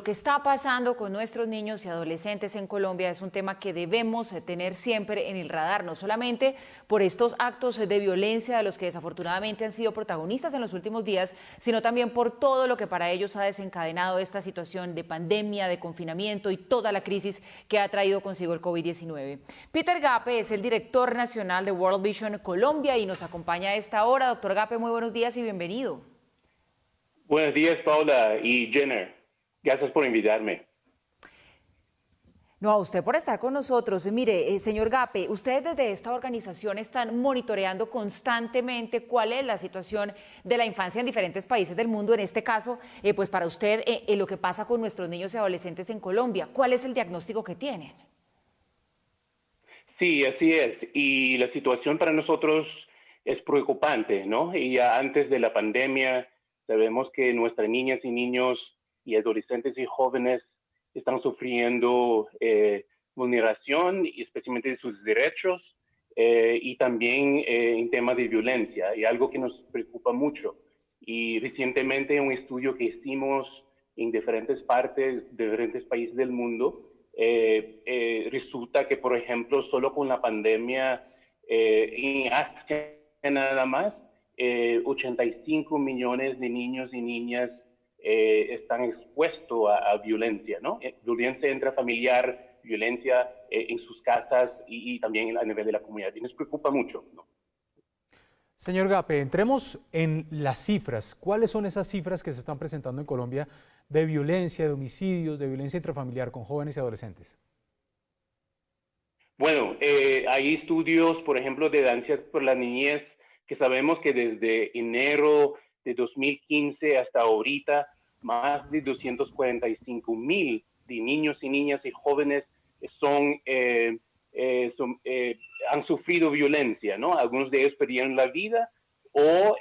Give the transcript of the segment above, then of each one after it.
lo que está pasando con nuestros niños y adolescentes en Colombia es un tema que debemos tener siempre en el radar, no solamente por estos actos de violencia de los que desafortunadamente han sido protagonistas en los últimos días, sino también por todo lo que para ellos ha desencadenado esta situación de pandemia, de confinamiento y toda la crisis que ha traído consigo el COVID-19. Peter Gape es el director nacional de World Vision Colombia y nos acompaña a esta hora. Doctor Gape, muy buenos días y bienvenido. Buenos días, Paula y Jenner. Gracias por invitarme. No, a usted por estar con nosotros. Mire, señor Gape, ustedes desde esta organización están monitoreando constantemente cuál es la situación de la infancia en diferentes países del mundo. En este caso, pues para usted, lo que pasa con nuestros niños y adolescentes en Colombia. ¿Cuál es el diagnóstico que tienen? Sí, así es. Y la situación para nosotros es preocupante, ¿no? Y ya antes de la pandemia, sabemos que nuestras niñas y niños y adolescentes y jóvenes están sufriendo vulneración, especialmente de sus derechos, y también en temas de violencia, y algo que nos preocupa mucho. Y recientemente un estudio que hicimos en diferentes partes, de diferentes países del mundo, resulta que, por ejemplo, solo con la pandemia en Asia nada más, 85 millones de niños y niñas están expuestos a violencia, ¿no? Violencia intrafamiliar, violencia en sus casas y también a nivel de la comunidad. Y nos preocupa mucho, ¿no? Señor Gape, entremos en las cifras. ¿Cuáles son esas cifras que se están presentando en Colombia de violencia, de homicidios, de violencia intrafamiliar con jóvenes y adolescentes? Bueno, hay estudios, por ejemplo, de Danzas por la Niñez, que sabemos que desde enero de 2015 hasta ahorita, más de 245,000 de niños y niñas y jóvenes son, han sufrido violencia, ¿no? Algunos de ellos perdieron la vida o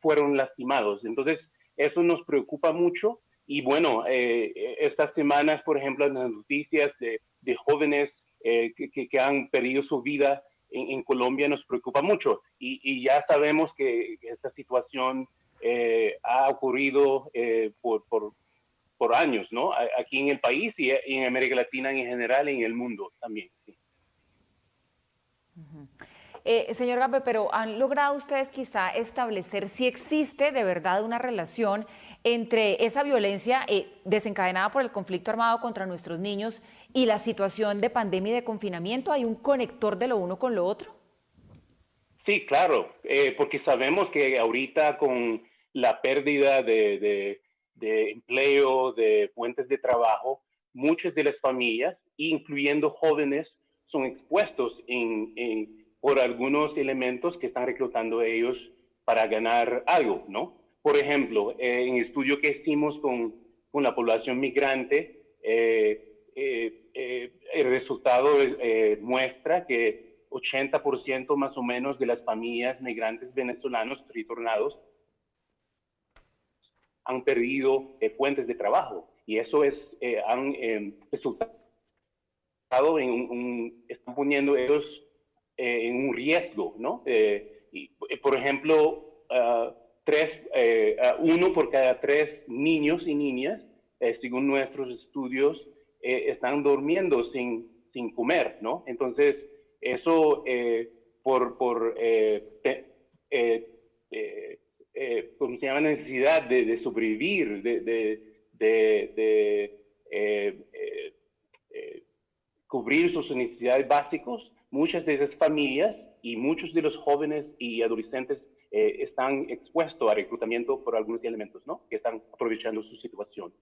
fueron lastimados. Entonces, eso nos preocupa mucho. Y bueno, estas semanas, por ejemplo, en las noticias de jóvenes que han perdido su vida en Colombia nos preocupa mucho. Y ya sabemos que esta situación ha ocurrido por años, ¿no? Aquí en el país y en América Latina en general y en el mundo también. Sí. Señor Gape, pero ¿han logrado ustedes quizá establecer si existe de verdad una relación entre esa violencia desencadenada por el conflicto armado contra nuestros niños y la situación de pandemia y de confinamiento? ¿Hay un conector de lo uno con lo otro? Sí, claro, porque sabemos que ahorita con la pérdida de empleo, de fuentes de trabajo, muchas de las familias, incluyendo jóvenes, son expuestos por algunos elementos que están reclutando ellos para ganar algo, ¿no? Por ejemplo, en el estudio que hicimos con la población migrante, el resultado muestra que 80% más o menos de las familias migrantes venezolanos retornados han perdido fuentes de trabajo y eso han resultado están poniendo ellos en un riesgo, ¿no? Por ejemplo, uno por cada 3 niños y niñas, según nuestros estudios, están durmiendo sin comer, ¿no? Entonces, eso ¿cómo se llama? Necesidad de sobrevivir, cubrir sus necesidades básicas, muchas de esas familias y muchos de los jóvenes y adolescentes están expuestos a reclutamiento por algunos elementos, ¿no? Que están aprovechando su situación.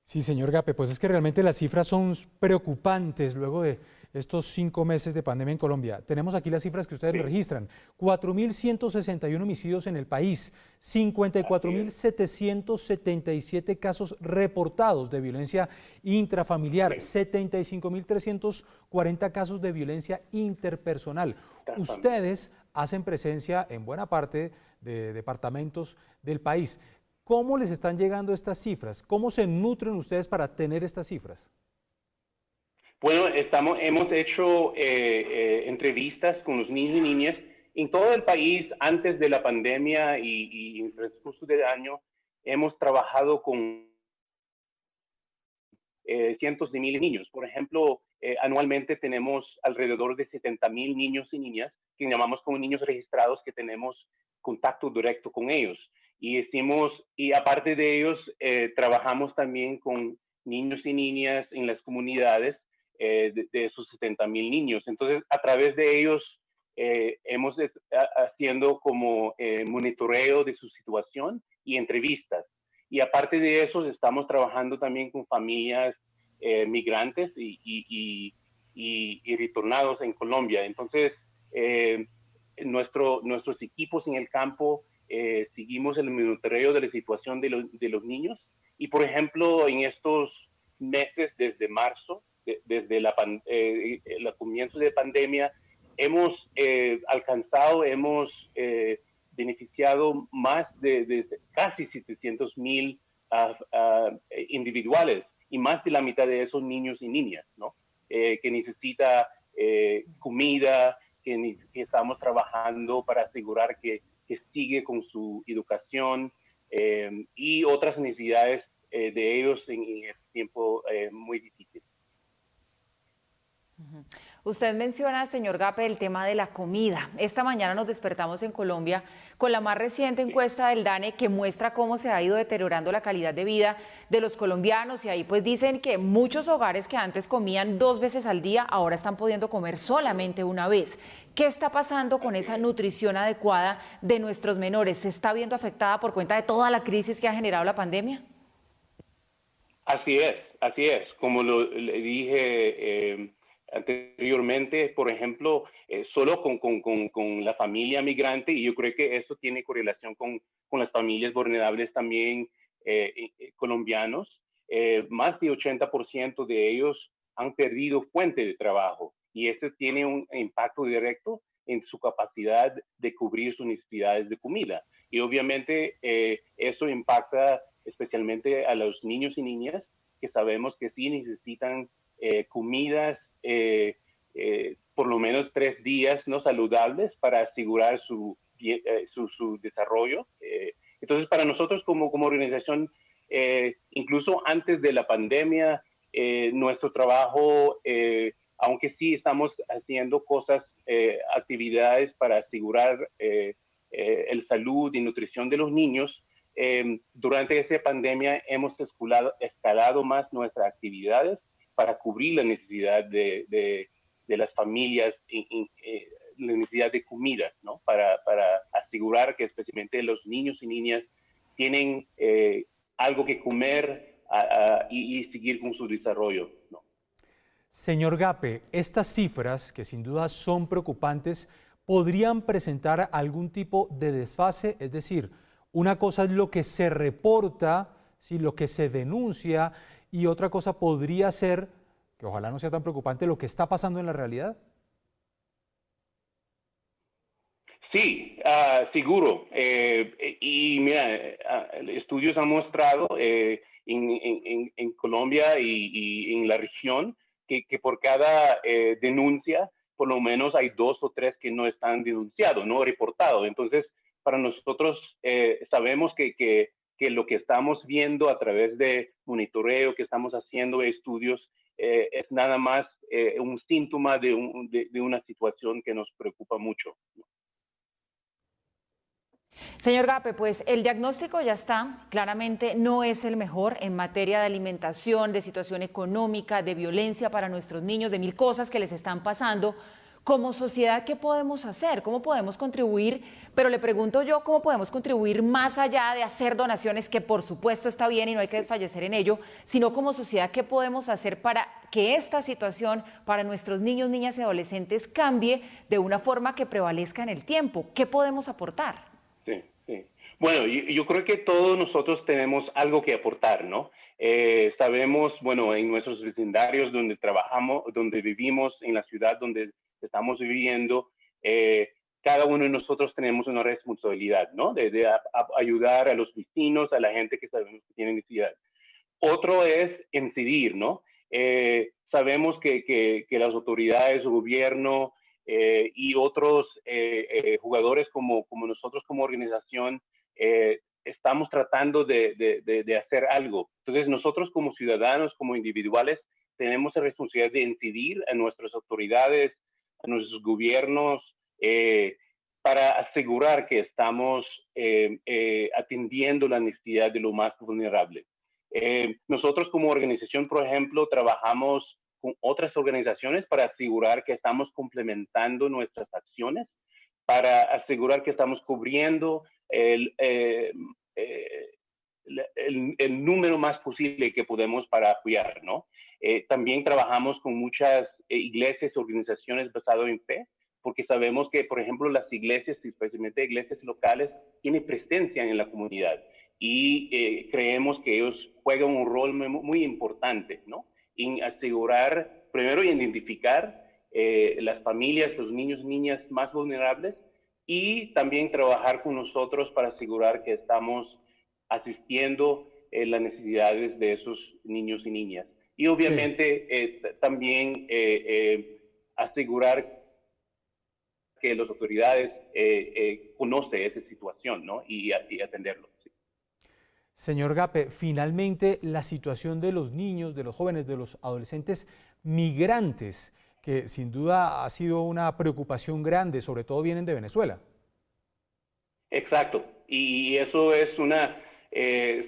Sí, señor Gape, pues es que realmente las cifras son preocupantes luego de estos 5 meses de pandemia en Colombia. Tenemos aquí las cifras que ustedes registran: 4.161 homicidios en el país, 54.777 casos reportados de violencia intrafamiliar, 75.340 casos de violencia interpersonal. Ustedes hacen presencia en buena parte de departamentos del país. ¿Cómo les están llegando estas cifras? ¿Cómo se nutren ustedes para tener estas cifras? Bueno, hemos hecho entrevistas con los niños y niñas en todo el país antes de la pandemia y en el transcurso del año. hemos trabajado con cientos de miles de niños. Por ejemplo, anualmente tenemos alrededor de 70,000 niños y niñas que llamamos como niños registrados que tenemos contacto directo con ellos. Y aparte de ellos, trabajamos también con niños y niñas en las comunidades de esos 70,000 niños. Entonces, a través de ellos, hemos haciendo como monitoreo de su situación y entrevistas. Y aparte de eso, estamos trabajando también con familias migrantes y retornados en Colombia. Entonces, nuestros equipos en el campo seguimos el monitoreo de la situación de los niños. Y, por ejemplo, en estos meses, desde marzo, desde el comienzo de la pandemia, hemos beneficiado más de casi 700,000 individuales y más de la mitad de esos niños y niñas, ¿no? Que necesita comida, que estamos trabajando para asegurar que sigue con su educación y otras necesidades de ellos en este tiempo muy difícil. Usted menciona, señor Gape, el tema de la comida. Esta mañana nos despertamos en Colombia con la más reciente encuesta del DANE que muestra cómo se ha ido deteriorando la calidad de vida de los colombianos, y ahí pues dicen que muchos hogares que antes comían 2 veces al día ahora están pudiendo comer solamente una vez. ¿Qué está pasando con esa nutrición adecuada de nuestros menores? ¿Se está viendo afectada por cuenta de toda la crisis que ha generado la pandemia? Así es. Como le dije anteriormente, por ejemplo, solo con la familia migrante, y yo creo que eso tiene correlación con las familias vulnerables también colombianos, más de 80% de ellos han perdido fuente de trabajo, y esto tiene un impacto directo en su capacidad de cubrir sus necesidades de comida. Y obviamente eso impacta especialmente a los niños y niñas que sabemos que sí necesitan comidas por lo menos 3 días no saludables para asegurar su desarrollo. Entonces, para nosotros como organización, incluso antes de la pandemia, nuestro trabajo, aunque sí estamos haciendo actividades para asegurar el salud y nutrición de los niños, durante esa pandemia hemos escalado más nuestras actividades para cubrir la necesidad de las familias, la necesidad de comida, ¿no? Para asegurar que especialmente los niños y niñas tienen algo que comer y seguir con su desarrollo, ¿no? Señor Gape, estas cifras, que sin duda son preocupantes, podrían presentar algún tipo de desfase, es decir, una cosa es lo que se reporta, ¿sí?, lo que se denuncia, y otra cosa podría ser, que ojalá no sea tan preocupante, lo que está pasando en la realidad. Sí, seguro. Y mira, estudios han mostrado en Colombia y en la región que por cada denuncia, por lo menos hay 2 o 3 que no están denunciados, no reportados. Entonces, para nosotros sabemos que lo que estamos viendo a través de monitoreo que estamos haciendo de estudios es nada más un síntoma de una situación que nos preocupa mucho. Señor Gape, pues el diagnóstico ya está, claramente no es el mejor en materia de alimentación, de situación económica, de violencia para nuestros niños, de mil cosas que les están pasando. Como sociedad, ¿qué podemos hacer? ¿Cómo podemos contribuir? Pero le pregunto yo, ¿cómo podemos contribuir más allá de hacer donaciones, que por supuesto está bien y no hay que desfallecer en ello, sino como sociedad, ¿qué podemos hacer para que esta situación para nuestros niños, niñas y adolescentes cambie de una forma que prevalezca en el tiempo? ¿Qué podemos aportar? Sí, sí. Bueno, yo creo que todos nosotros tenemos algo que aportar, ¿no? Sabemos, bueno, en nuestros vecindarios donde trabajamos, donde vivimos, en la ciudad donde estamos viviendo, cada uno de nosotros tenemos una responsabilidad, ¿no? De ayudar a los vecinos, a la gente que sabemos que tiene necesidad. Otro es incidir, ¿no? Sabemos que las autoridades, el gobierno y otros jugadores como nosotros como organización estamos tratando de hacer algo. Entonces nosotros como ciudadanos, como individuales, tenemos la responsabilidad de incidir a nuestras autoridades, a nuestros gobiernos, para asegurar que estamos atendiendo la necesidad de lo más vulnerable. Nosotros como organización, por ejemplo, trabajamos con otras organizaciones para asegurar que estamos complementando nuestras acciones, para asegurar que estamos cubriendo el número más posible que podemos para apoyar, ¿no? También trabajamos con muchas iglesias, organizaciones basadas en fe, porque sabemos que, por ejemplo, las iglesias, especialmente iglesias locales, tienen presencia en la comunidad y creemos que ellos juegan un rol muy importante, ¿no? En asegurar, primero, identificar las familias, los niños y niñas más vulnerables y también trabajar con nosotros para asegurar que estamos asistiendo las necesidades de esos niños y niñas. Y obviamente también asegurar que las autoridades conocen esa situación, ¿no? y atenderlo. Sí. Señor Gape, finalmente la situación de los niños, de los jóvenes, de los adolescentes migrantes, que sin duda ha sido una preocupación grande, sobre todo vienen de Venezuela. Exacto, y eso es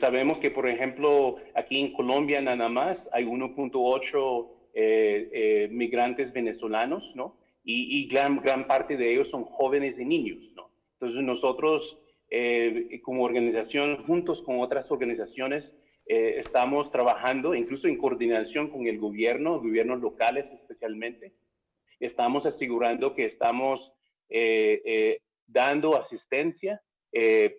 sabemos que, por ejemplo, aquí en Colombia nada más hay 1.8 migrantes venezolanos, ¿no? Y gran parte de ellos son jóvenes y niños, ¿no? Entonces nosotros, como organización, juntos con otras organizaciones, estamos trabajando, incluso en coordinación con el gobiernos locales especialmente. Estamos asegurando que estamos dando asistencia en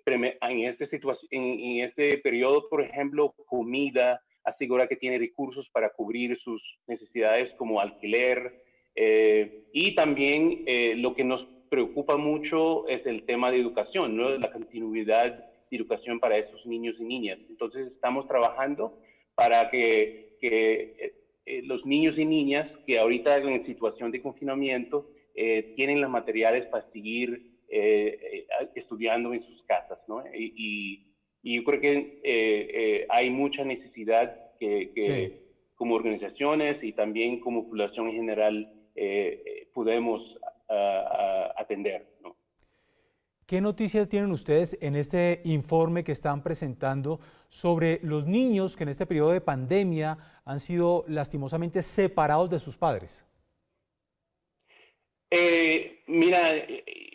este periodo, por ejemplo, comida, asegurar que tiene recursos para cubrir sus necesidades como alquiler, y también lo que nos preocupa mucho es el tema de educación, ¿no? La continuidad de educación para esos niños y niñas. Entonces estamos trabajando para que los niños y niñas que ahorita en situación de confinamiento tienen los materiales para seguir estudiando en sus casas, ¿no? Y yo creo que hay mucha necesidad que como organizaciones y también como población en general podemos atender, ¿no? ¿Qué noticias tienen ustedes en este informe que están presentando sobre los niños que en este periodo de pandemia han sido lastimosamente separados de sus padres? Mira,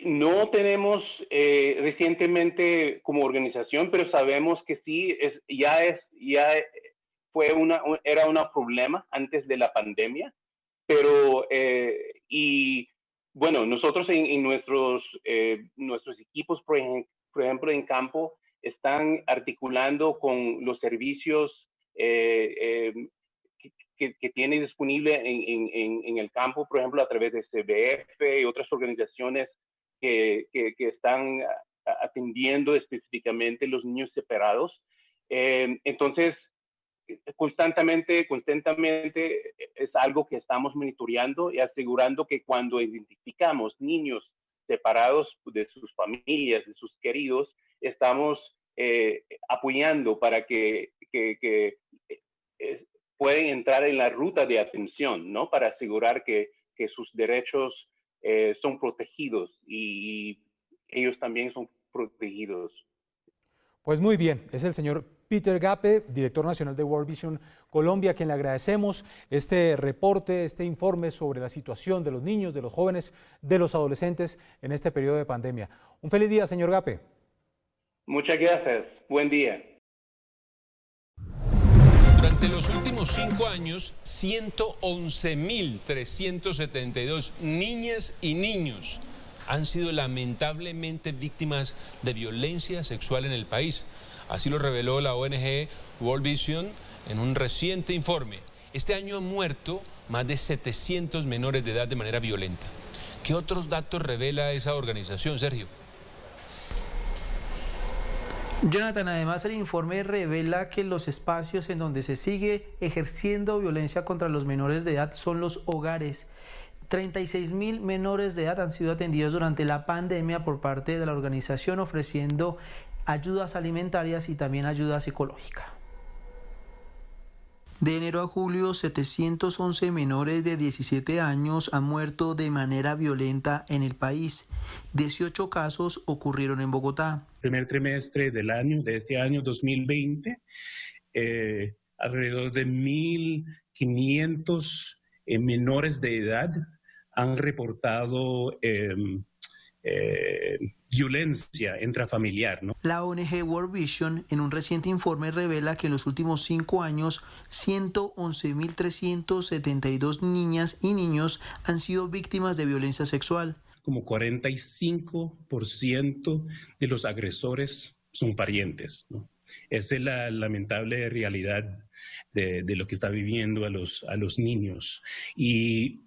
no tenemos recientemente como organización, pero sabemos que sí, era un problema antes de la pandemia, pero y bueno, nosotros en nuestros equipos, por ejemplo, en campo, están articulando con los servicios que tiene disponible en el campo, por ejemplo, a través de CBF y otras organizaciones que están atendiendo específicamente los niños separados. Entonces, constantemente es algo que estamos monitoreando y asegurando que cuando identificamos niños separados de sus familias, de sus queridos, estamos apoyando para que pueden entrar en la ruta de atención, ¿no? Para asegurar que sus derechos son protegidos y ellos también son protegidos. Pues muy bien, es el señor Peter Gape, director nacional de World Vision Colombia, a quien le agradecemos este reporte, este informe sobre la situación de los niños, de los jóvenes, de los adolescentes en este periodo de pandemia. Un feliz día, señor Gape. Muchas gracias. Buen día. Durante los últimos 5 años, 111.372 niñas y niños han sido lamentablemente víctimas de violencia sexual en el país. Así lo reveló la ONG World Vision en un reciente informe. Este año han muerto más de 700 menores de edad de manera violenta. ¿Qué otros datos revela esa organización, Sergio? Jonathan, además el informe revela que los espacios en donde se sigue ejerciendo violencia contra los menores de edad son los hogares. 36.000 menores de edad han sido atendidos durante la pandemia por parte de la organización, ofreciendo ayudas alimentarias y también ayuda psicológica. De enero a julio, 711 menores de 17 años han muerto de manera violenta en el país. 18 casos ocurrieron en Bogotá. Primer trimestre de este año 2020, alrededor de 1.500 menores de edad han reportado violencia intrafamiliar, ¿no? La ONG World Vision en un reciente informe revela que en los últimos 5 años 111.372 niñas y niños han sido víctimas de violencia sexual. Como 45% de los agresores son parientes, ¿no? Esa es la lamentable realidad de lo que está viviendo a los niños. Y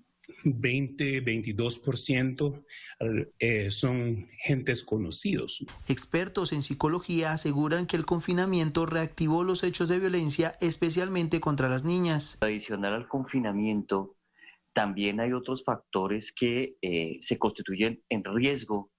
22% son gentes conocidos. Expertos en psicología aseguran que el confinamiento reactivó los hechos de violencia, especialmente contra las niñas. Adicional al confinamiento, también hay otros factores que se constituyen en riesgo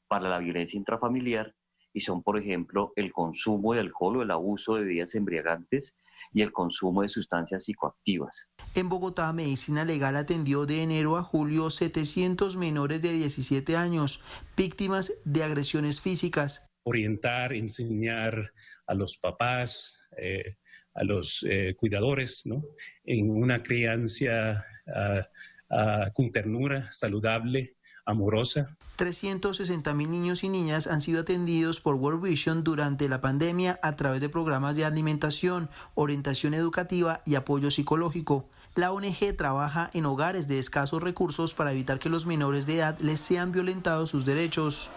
para la violencia intrafamiliar y son, por ejemplo, el consumo de alcohol o el abuso de bebidas embriagantes y el consumo de sustancias psicoactivas. En Bogotá, Medicina Legal atendió de enero a julio 700 menores de 17 años, víctimas de agresiones físicas. Orientar, enseñar a los papás, a los cuidadores, ¿no?, en una crianza con ternura, saludable, amorosa. 360.000 niños y niñas han sido atendidos por World Vision durante la pandemia a través de programas de alimentación, orientación educativa y apoyo psicológico. La ONG trabaja en hogares de escasos recursos para evitar que los menores de edad les sean violentados sus derechos.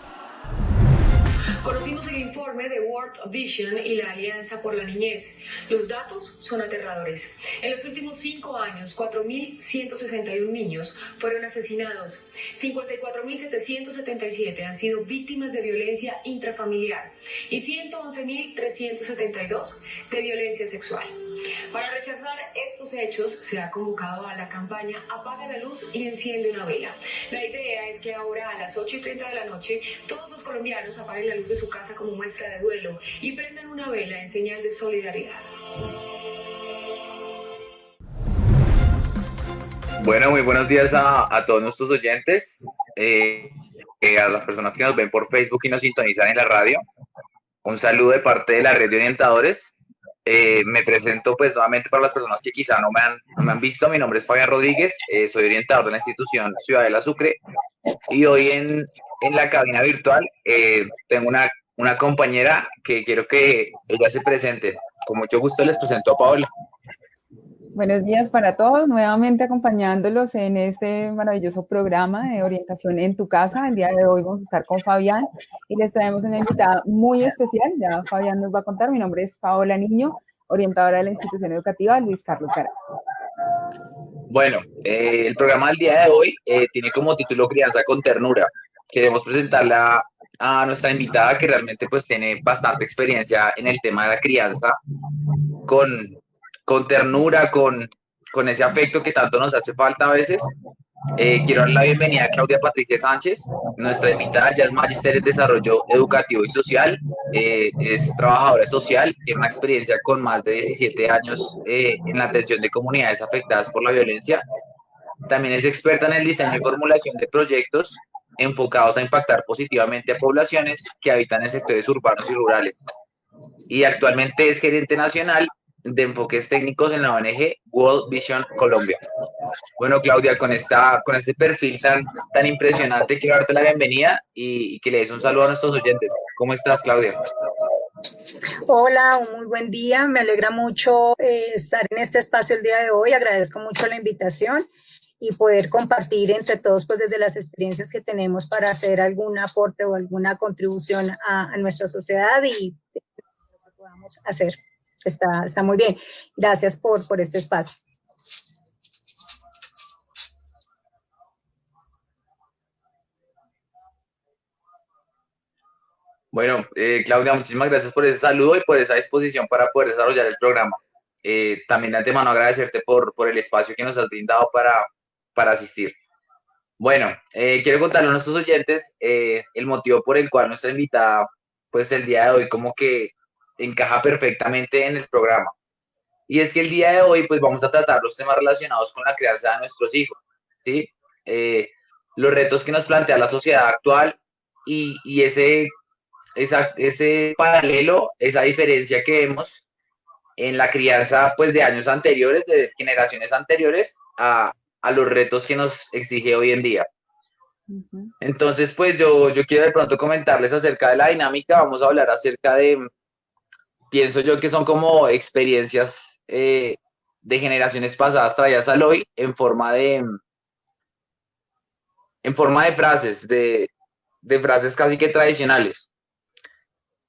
Conocimos el informe de World Vision y la Alianza por la Niñez. Los datos son aterradores. En los últimos 5 años, 4.161 niños fueron asesinados. 54.777 han sido víctimas de violencia intrafamiliar y 111.372 de violencia sexual. Para rechazar estos hechos, se ha convocado a la campaña Apaga la luz y enciende una vela. La idea es que ahora a las 8:30 de la noche, todos los colombianos apaguen la luz de su casa como muestra de duelo y prendan una vela en señal de solidaridad. Bueno, muy buenos días a todos nuestros oyentes, a las personas que nos ven por Facebook y nos sintonizan en la radio. Un saludo de parte de la red de orientadores. Me presento pues nuevamente para las personas que quizá no me han visto. Mi nombre es Fabián Rodríguez, soy orientador de la institución Ciudadela Sucre y hoy en la cabina virtual tengo una compañera que quiero que ella se presente. Con mucho gusto les presento a Paola. Buenos días para todos, nuevamente acompañándolos en este maravilloso programa de orientación en tu casa. El día de hoy vamos a estar con Fabián y les traemos una invitada muy especial. Ya Fabián nos va a contar. Mi nombre es Paola Niño, orientadora de la institución educativa Luis Carlos Garay. Bueno, el programa del día de hoy tiene como título Crianza con Ternura. Queremos presentarla a nuestra invitada que realmente pues tiene bastante experiencia en el tema de la crianza con ternura, con ese afecto que tanto nos hace falta a veces. Quiero dar la bienvenida a Claudia Patricia Sánchez, nuestra invitada. Ya es magíster en desarrollo educativo y social, es trabajadora social, tiene una experiencia con más de 17 años en la atención de comunidades afectadas por la violencia. También es experta en el diseño y formulación de proyectos enfocados a impactar positivamente a poblaciones que habitan en sectores urbanos y rurales. Y actualmente es gerente nacional de enfoques técnicos en la ONG World Vision Colombia. Bueno, Claudia, con este perfil tan impresionante, quiero darte la bienvenida y que le des un saludo a nuestros oyentes. ¿Cómo estás, Claudia? Hola, un muy buen día. Me alegra mucho estar en este espacio el día de hoy. Agradezco mucho la invitación y poder compartir entre todos, pues desde las experiencias que tenemos para hacer algún aporte o alguna contribución a nuestra sociedad y lo que podamos hacer. Está muy bien. Gracias por este espacio. Bueno, Claudia, muchísimas gracias por ese saludo y por esa disposición para poder desarrollar el programa. También de antemano agradecerte por el espacio que nos has brindado para asistir. Bueno, quiero contarle a nuestros oyentes el motivo por el cual nuestra invitada pues el día de hoy como que encaja perfectamente en el programa. Y es que el día de hoy pues vamos a tratar los temas relacionados con la crianza de nuestros hijos, ¿sí? Los retos que nos plantea la sociedad actual y ese paralelo, esa diferencia que vemos en la crianza pues de años anteriores, de generaciones anteriores, a los retos que nos exige hoy en día. Entonces, pues yo quiero de pronto comentarles acerca de la dinámica. Vamos a hablar acerca de, pienso yo que son como experiencias de generaciones pasadas traídas al hoy en forma de frases, de frases casi que tradicionales,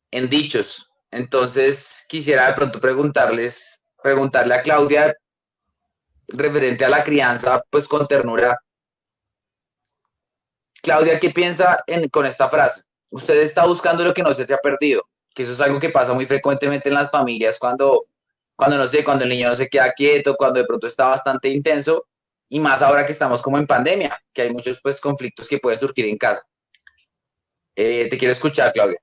en dichos. Entonces, quisiera de pronto preguntarle a Claudia, referente a la crianza, pues con ternura. Claudia, ¿qué piensa con esta frase? Usted está buscando lo que no se te ha perdido, que eso es algo que pasa muy frecuentemente en las familias cuando no sé, cuando el niño no se queda quieto, cuando de pronto está bastante intenso, y más ahora que estamos como en pandemia, que hay muchos pues conflictos que pueden surgir en casa. Te quiero escuchar, Claudia.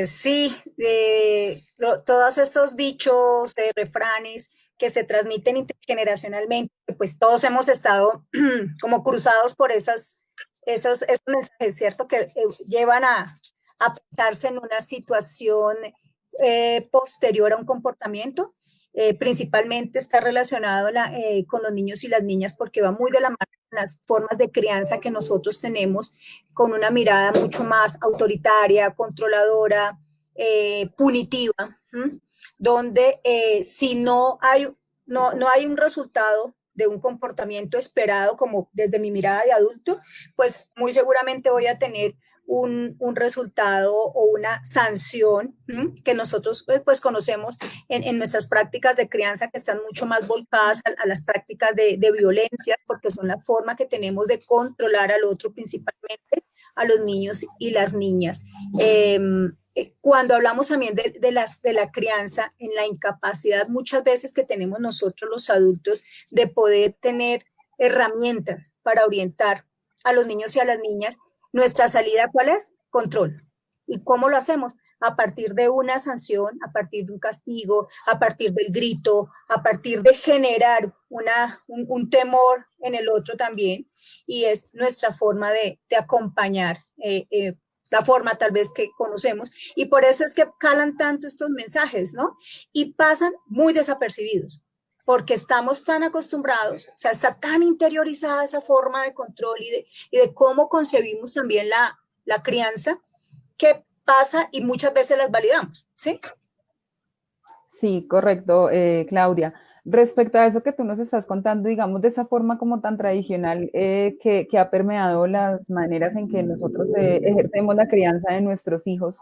Sí, todos estos dichos, refranes que se transmiten intergeneracionalmente, pues todos hemos estado como cruzados por esos mensajes, ¿cierto? Que llevan a pensarse en una situación posterior a un comportamiento. Principalmente está relacionado con los niños y las niñas porque va muy de la mano con las formas de crianza que nosotros tenemos, con una mirada mucho más autoritaria, controladora, punitiva, donde si no hay un resultado de un comportamiento esperado, como desde mi mirada de adulto, pues muy seguramente voy a tener un resultado o una sanción que nosotros pues conocemos en nuestras prácticas de crianza, que están mucho más volcadas a las prácticas de violencias, porque son la forma que tenemos de controlar al otro, principalmente a los niños y las niñas. Cuando hablamos también de la crianza, en la incapacidad muchas veces que tenemos nosotros los adultos de poder tener herramientas para orientar a los niños y a las niñas, nuestra salida, ¿cuál es? Control. ¿Y cómo lo hacemos? A partir de una sanción, a partir de un castigo, a partir del grito, a partir de generar un temor en el otro también, y es nuestra forma de acompañar, la forma tal vez que conocemos, y por eso es que calan tanto estos mensajes, ¿no? Y pasan muy desapercibidos, porque estamos tan acostumbrados, o sea, está tan interiorizada esa forma de control y de cómo concebimos también la crianza, que pasa y muchas veces las validamos, ¿sí? Sí, correcto, Claudia. Respecto a eso que tú nos estás contando, digamos, de esa forma como tan tradicional que ha permeado las maneras en que nosotros ejercemos la crianza de nuestros hijos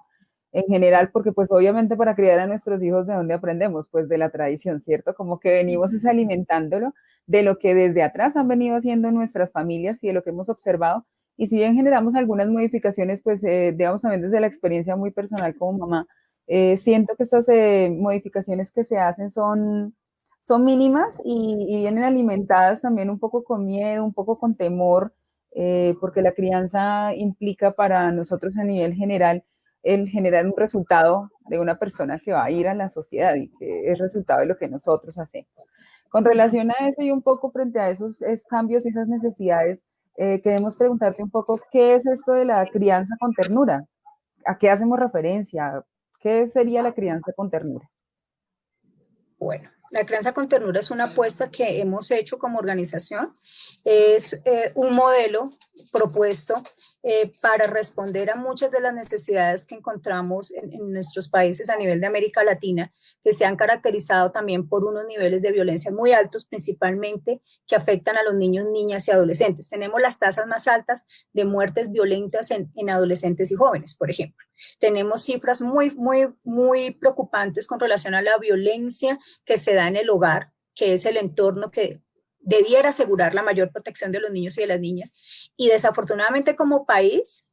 en general, porque pues obviamente para criar a nuestros hijos, ¿de dónde aprendemos? Pues de la tradición, ¿cierto? Como que venimos alimentándolo de lo que desde atrás han venido haciendo nuestras familias y de lo que hemos observado. Y si bien generamos algunas modificaciones, pues digamos también desde la experiencia muy personal como mamá, siento que estas modificaciones que se hacen son mínimas y vienen alimentadas también un poco con miedo, un poco con temor, porque la crianza implica para nosotros a nivel general el generar un resultado de una persona que va a ir a la sociedad y que es resultado de lo que nosotros hacemos. Con relación a eso y un poco frente a esos cambios y esas necesidades, queremos preguntarte un poco, ¿qué es esto de la crianza con ternura? ¿A qué hacemos referencia? ¿Qué sería la crianza con ternura? Bueno, la crianza con ternura es una apuesta que hemos hecho como organización. Es un modelo propuesto para responder a muchas de las necesidades que encontramos en nuestros países a nivel de América Latina, que se han caracterizado también por unos niveles de violencia muy altos, principalmente que afectan a los niños, niñas y adolescentes. Tenemos las tasas más altas de muertes violentas en adolescentes y jóvenes, por ejemplo. Tenemos cifras muy, muy, muy preocupantes con relación a la violencia que se da en el hogar, que es el entorno que debiera asegurar la mayor protección de los niños y de las niñas. Y desafortunadamente como país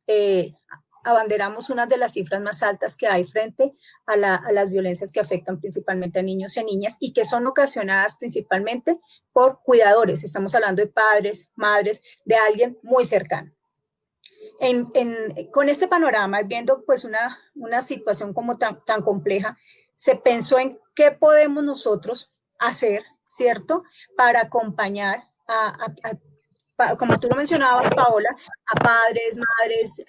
abanderamos una de las cifras más altas que hay frente a las violencias que afectan principalmente a niños y a niñas y que son ocasionadas principalmente por cuidadores. Estamos hablando de padres, madres, de alguien muy cercano. Con este panorama, viendo pues una situación como tan compleja, se pensó en qué podemos nosotros hacer, ¿cierto? Para acompañar como tú lo mencionabas, Paola, a padres, madres,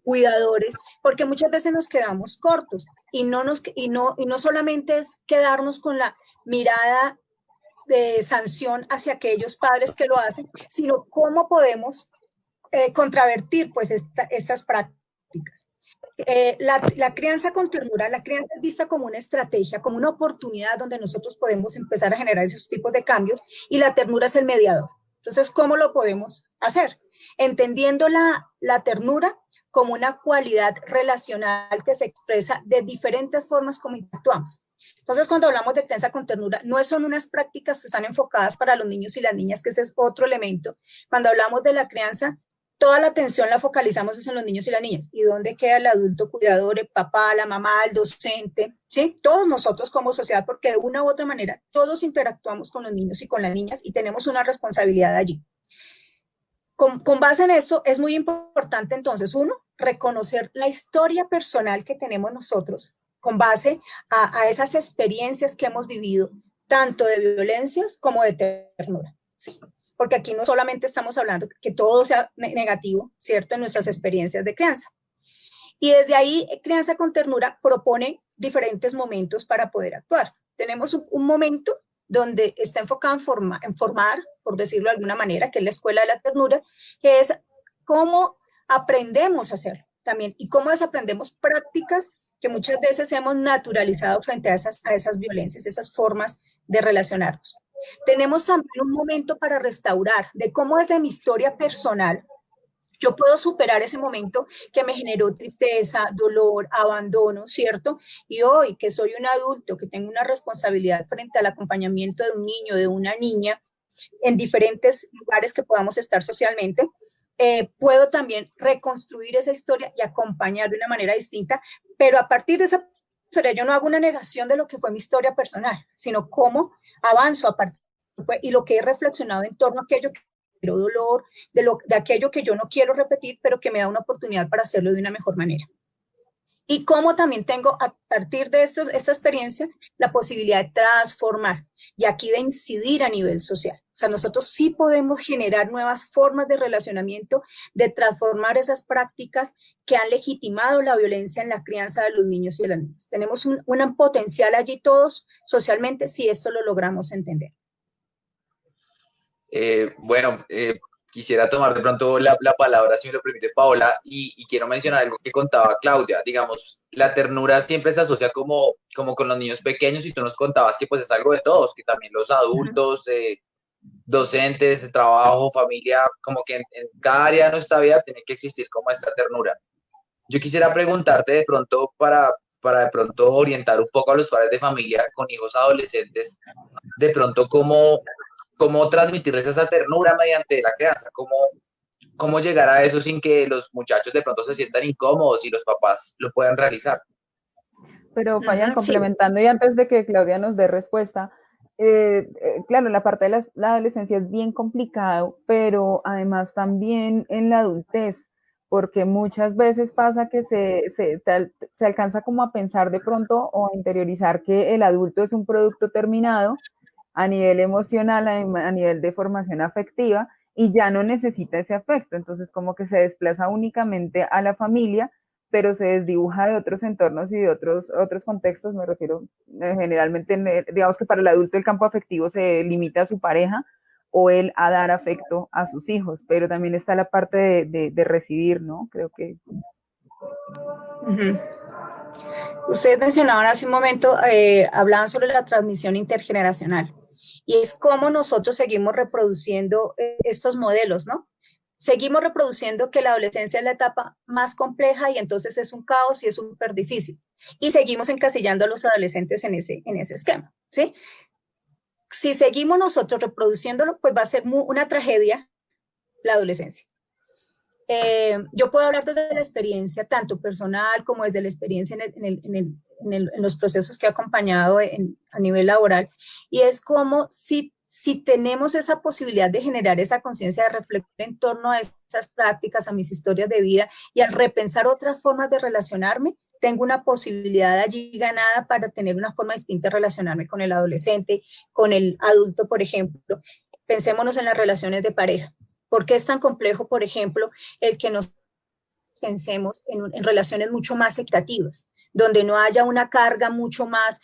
cuidadores, porque muchas veces nos quedamos cortos y no solamente es quedarnos con la mirada de sanción hacia aquellos padres que lo hacen, sino cómo podemos contravertir pues estas prácticas. La crianza con ternura, la crianza es vista como una estrategia, como una oportunidad donde nosotros podemos empezar a generar esos tipos de cambios, y la ternura es el mediador. Entonces, ¿cómo lo podemos hacer? Entendiendo la ternura como una cualidad relacional que se expresa de diferentes formas como interactuamos. Entonces, cuando hablamos de crianza con ternura, no son unas prácticas que están enfocadas para los niños y las niñas, que ese es otro elemento. Cuando hablamos de la crianza, toda la atención la focalizamos en los niños y las niñas. ¿Y dónde queda el adulto cuidador, el papá, la mamá, el docente? ¿Sí? Todos nosotros como sociedad, porque de una u otra manera todos interactuamos con los niños y con las niñas y tenemos una responsabilidad allí. Con base en esto, es muy importante entonces, uno, reconocer la historia personal que tenemos nosotros con base a esas experiencias que hemos vivido, tanto de violencias como de ternura. ¿Sí? Porque aquí no solamente estamos hablando que todo sea negativo, ¿cierto?, en nuestras experiencias de crianza. Y desde ahí, Crianza con Ternura propone diferentes momentos para poder actuar. Tenemos un momento donde está enfocado en formar, por decirlo de alguna manera, que es la Escuela de la Ternura, que es cómo aprendemos a hacerlo también y cómo desaprendemos prácticas que muchas veces hemos naturalizado frente a esas violencias, esas formas de relacionarnos. Tenemos también un momento para restaurar, de cómo desde mi historia personal yo puedo superar ese momento que me generó tristeza, dolor, abandono, ¿cierto? Y hoy que soy un adulto, que tengo una responsabilidad frente al acompañamiento de un niño, de una niña, en diferentes lugares que podamos estar socialmente, puedo también reconstruir esa historia y acompañar de una manera distinta, pero a partir de esa historia yo no hago una negación de lo que fue mi historia personal, sino cómo avanzo a partir y lo que he reflexionado en torno a aquello que me generó dolor, de aquello que yo no quiero repetir, pero que me da una oportunidad para hacerlo de una mejor manera. Y cómo también tengo a partir de esta experiencia la posibilidad de transformar y aquí de incidir a nivel social. O sea, nosotros sí podemos generar nuevas formas de relacionamiento, de transformar esas prácticas que han legitimado la violencia en la crianza de los niños y de las niñas. Tenemos un potencial allí todos socialmente si esto lo logramos entender. Quisiera tomar de pronto la palabra, si me lo permite, Paola, y quiero mencionar algo que contaba Claudia. Digamos, la ternura siempre se asocia como con los niños pequeños, y tú nos contabas que pues es algo de todos, que también los adultos, docentes, trabajo, familia, como que en cada área de nuestra vida tiene que existir como esta ternura. Yo quisiera preguntarte de pronto para de pronto orientar un poco a los padres de familia con hijos adolescentes, de pronto cómo transmitirles esa ternura mediante la crianza, cómo llegar a eso sin que los muchachos de pronto se sientan incómodos y los papás lo puedan realizar. Pero Fabián, complementando, y antes de que Claudia nos dé respuesta, claro, la parte de la adolescencia es bien complicado, pero además también en la adultez, porque muchas veces pasa que se alcanza como a pensar de pronto o a interiorizar que el adulto es un producto terminado a nivel emocional, a nivel de formación afectiva, y ya no necesita ese afecto. Entonces como que se desplaza únicamente a la familia, pero se desdibuja de otros entornos y de otros contextos. Me refiero generalmente, digamos que para el adulto el campo afectivo se limita a su pareja o él a dar afecto a sus hijos, pero también está la parte de recibir, ¿no? Creo que... Ustedes mencionaban hace un momento, hablaban sobre la transmisión intergeneracional, y es cómo nosotros seguimos reproduciendo estos modelos, ¿no? Seguimos reproduciendo que la adolescencia es la etapa más compleja y entonces es un caos y es súper difícil. Y seguimos encasillando a los adolescentes en ese esquema, ¿sí? Si seguimos nosotros reproduciéndolo, pues va a ser una tragedia la adolescencia. Yo puedo hablar desde la experiencia, tanto personal como desde la experiencia en los procesos que he acompañado a nivel laboral, y es como si si tenemos esa posibilidad de generar esa conciencia, de reflexión en torno a esas prácticas, a mis historias de vida y al repensar otras formas de relacionarme, tengo una posibilidad allí ganada para tener una forma distinta de relacionarme con el adolescente, con el adulto, por ejemplo. Pensémonos en las relaciones de pareja. ¿Por qué es tan complejo, por ejemplo, el que nos pensemos en relaciones mucho más equitativas, donde no haya una carga mucho más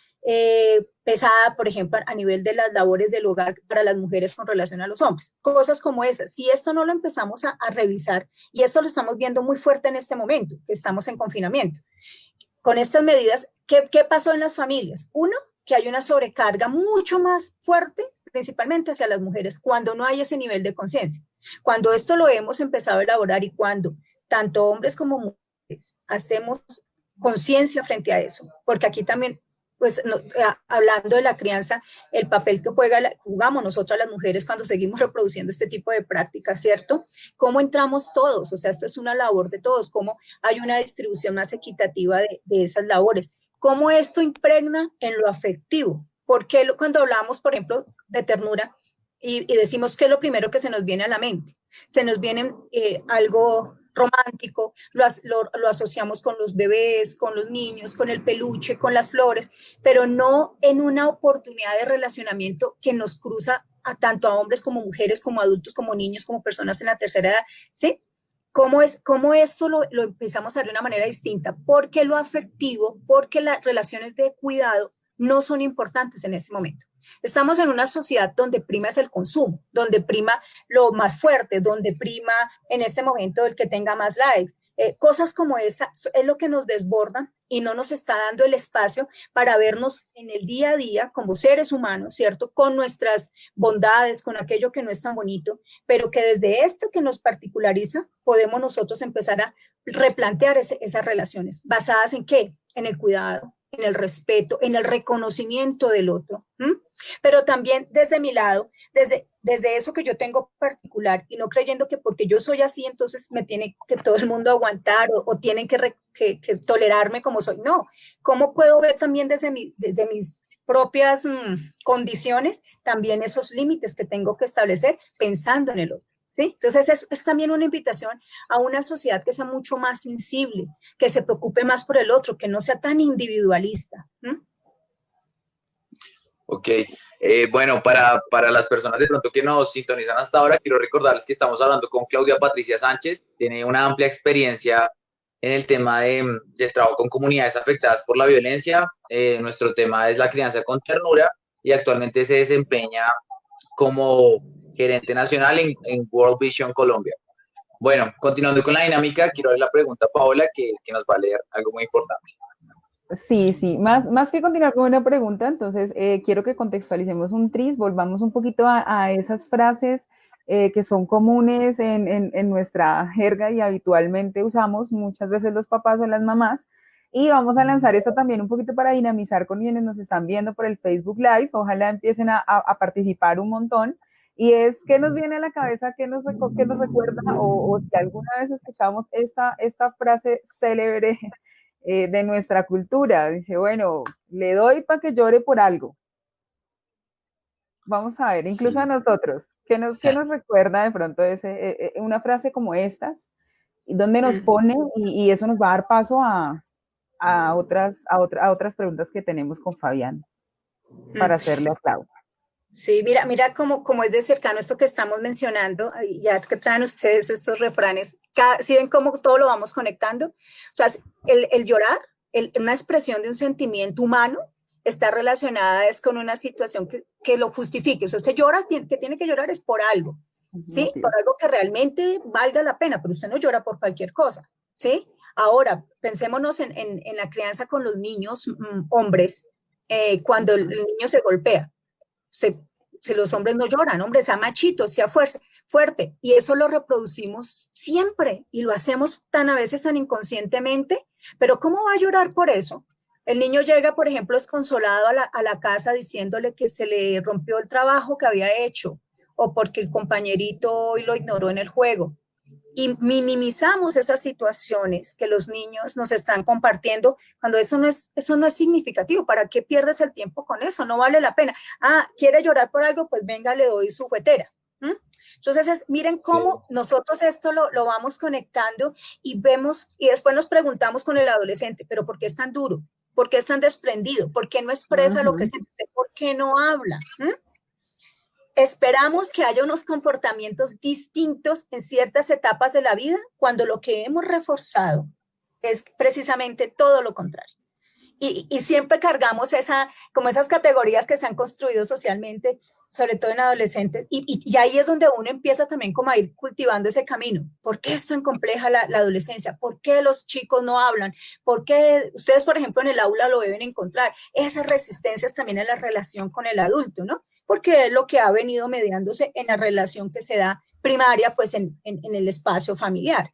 pesada, por ejemplo, a nivel de las labores del hogar para las mujeres con relación a los hombres? Cosas como esas. Si esto no lo empezamos a revisar, y esto lo estamos viendo muy fuerte en este momento, que estamos en confinamiento, con estas medidas, ¿qué pasó en las familias? Uno, que hay una sobrecarga mucho más fuerte, principalmente hacia las mujeres, cuando no hay ese nivel de conciencia. Cuando esto lo hemos empezado a elaborar y cuando tanto hombres como mujeres hacemos conciencia frente a eso, porque aquí también, pues, hablando de la crianza, el papel que jugamos nosotras las mujeres cuando seguimos reproduciendo este tipo de prácticas, ¿cierto? ¿Cómo entramos todos? O sea, esto es una labor de todos, cómo hay una distribución más equitativa de esas labores, cómo esto impregna en lo afectivo. Porque cuando hablamos, por ejemplo, de ternura y decimos que es lo primero que se nos viene a la mente, se nos viene algo romántico, lo asociamos con los bebés, con los niños, con el peluche, con las flores, pero no en una oportunidad de relacionamiento que nos cruza tanto a hombres como mujeres, como adultos, como niños, como personas en la tercera edad, ¿sí? ¿Cómo esto lo empezamos a ver de una manera distinta? Porque lo afectivo, porque las relaciones de cuidado no son importantes en ese momento. Estamos en una sociedad donde prima es el consumo, donde prima lo más fuerte, donde prima en este momento el que tenga más likes. Cosas como esa es lo que nos desborda y no nos está dando el espacio para vernos en el día a día como seres humanos, ¿cierto? Con nuestras bondades, con aquello que no es tan bonito, pero que desde esto que nos particulariza podemos nosotros empezar a replantear esas relaciones. ¿Basadas en qué? En el cuidado, en el respeto, en el reconocimiento del otro. Pero también desde mi lado, desde eso que yo tengo particular y no creyendo que porque yo soy así, entonces me tiene que todo el mundo aguantar o tienen que tolerarme como soy. No, ¿cómo puedo ver también desde mis propias condiciones también esos límites que tengo que establecer pensando en el otro? ¿Sí? Entonces es también una invitación a una sociedad que sea mucho más sensible, que se preocupe más por el otro, que no sea tan individualista. Ok, bueno, para las personas de pronto que nos sintonizan hasta ahora, quiero recordarles que estamos hablando con Claudia Patricia Sánchez, tiene una amplia experiencia en el tema de trabajo con comunidades afectadas por la violencia. Nuestro tema es la crianza con ternura y actualmente se desempeña como gerente nacional en World Vision Colombia. Bueno, continuando con la dinámica, quiero dar la pregunta a Paola, que nos va a leer algo muy importante. Sí, más que continuar con una pregunta, entonces quiero que contextualicemos un tris, volvamos un poquito a esas frases que son comunes en nuestra jerga y habitualmente usamos muchas veces los papás o las mamás, y vamos a lanzar esto también un poquito para dinamizar con quienes nos están viendo por el Facebook Live. Ojalá empiecen a participar un montón. Y es, ¿qué nos viene a la cabeza? ¿Qué nos recuerda? O si alguna vez escuchamos esta frase célebre de nuestra cultura. Dice, bueno, le doy para que llore por algo. Vamos a ver, incluso sí. A nosotros, ¿qué nos recuerda de pronto una frase como estas? ¿Dónde nos pone? Y eso nos va a dar paso a otras preguntas que tenemos con Fabián para hacerle a Clau. Sí, mira cómo es de cercano esto que estamos mencionando, ya que traen ustedes estos refranes, ¿sí ven cómo todo lo vamos conectando? O sea, el llorar, una expresión de un sentimiento humano, está relacionada es con una situación que lo justifique. O sea, usted llora, que tiene que llorar es por algo, ¿sí? Por algo que realmente valga la pena, pero usted no llora por cualquier cosa, ¿sí? Ahora, pensémonos en la crianza con los niños hombres, cuando el niño se golpea. Si los hombres no lloran, hombre, sea machito, sea fuerte, y eso lo reproducimos siempre y lo hacemos a veces tan inconscientemente, pero ¿cómo va a llorar por eso? El niño llega, por ejemplo, desconsolado a la casa diciéndole que se le rompió el trabajo que había hecho o porque el compañerito hoy lo ignoró en el juego. y minimizamos esas situaciones que los niños nos están compartiendo, cuando eso no es significativo. ¿Para qué pierdes el tiempo con eso? No vale la pena. ¿Quiere llorar por algo? Pues venga, le doy su juguetera. Entonces, miren cómo nosotros esto lo vamos conectando y vemos, y después nos preguntamos con el adolescente, ¿pero por qué es tan duro? ¿Por qué es tan desprendido? ¿Por qué no expresa lo que siente? ¿Por qué no habla? Esperamos que haya unos comportamientos distintos en ciertas etapas de la vida, cuando lo que hemos reforzado es precisamente todo lo contrario. Y siempre cargamos como esas categorías que se han construido socialmente, sobre todo en adolescentes, y ahí es donde uno empieza también como a ir cultivando ese camino. ¿Por qué es tan compleja la adolescencia? ¿Por qué los chicos no hablan? ¿Por qué ustedes, por ejemplo, en el aula lo deben encontrar? Esas resistencias también en la relación con el adulto, ¿no? Porque es lo que ha venido mediándose en la relación que se da primaria, pues en el espacio familiar.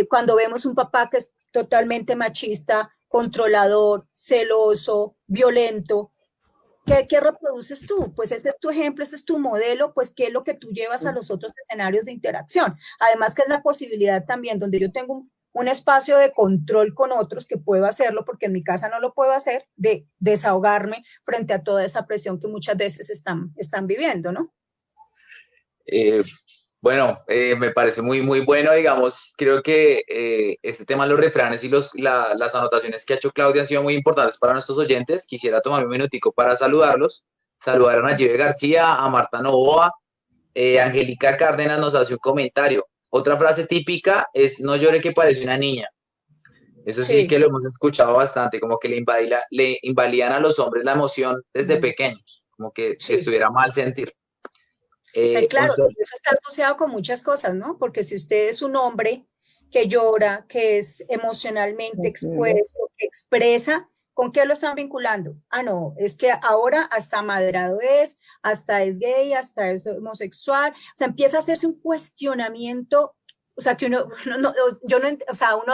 Cuando vemos un papá que es totalmente machista, controlador, celoso, violento, ¿qué reproduces tú? Pues ese es tu ejemplo, ese es tu modelo, pues ¿qué es lo que tú llevas a los otros escenarios de interacción? Además que es la posibilidad también donde yo tengo un espacio de control con otros, que puedo hacerlo porque en mi casa no lo puedo hacer, de desahogarme frente a toda esa presión que muchas veces están viviendo, ¿no? Me parece muy, muy bueno, digamos, creo que este tema de los refranes y las anotaciones que ha hecho Claudia han sido muy importantes para nuestros oyentes. Quisiera tomar un minutico para saludarlos. Saludar a Nayibe García, a Marta Novoa, Angélica Cárdenas nos hace un comentario. Otra frase típica es: no llore que parece una niña. Eso sí que lo hemos escuchado bastante, como que le invalidan a los hombres la emoción desde pequeños, como que estuviera mal sentir. Claro, eso está asociado con muchas cosas, ¿no? Porque si usted es un hombre que llora, que es emocionalmente expuesto, que expresa, ¿con qué lo están vinculando? No, es que ahora hasta amaderado es, hasta es gay, hasta es homosexual. O sea, empieza a hacerse un cuestionamiento. O sea, que uno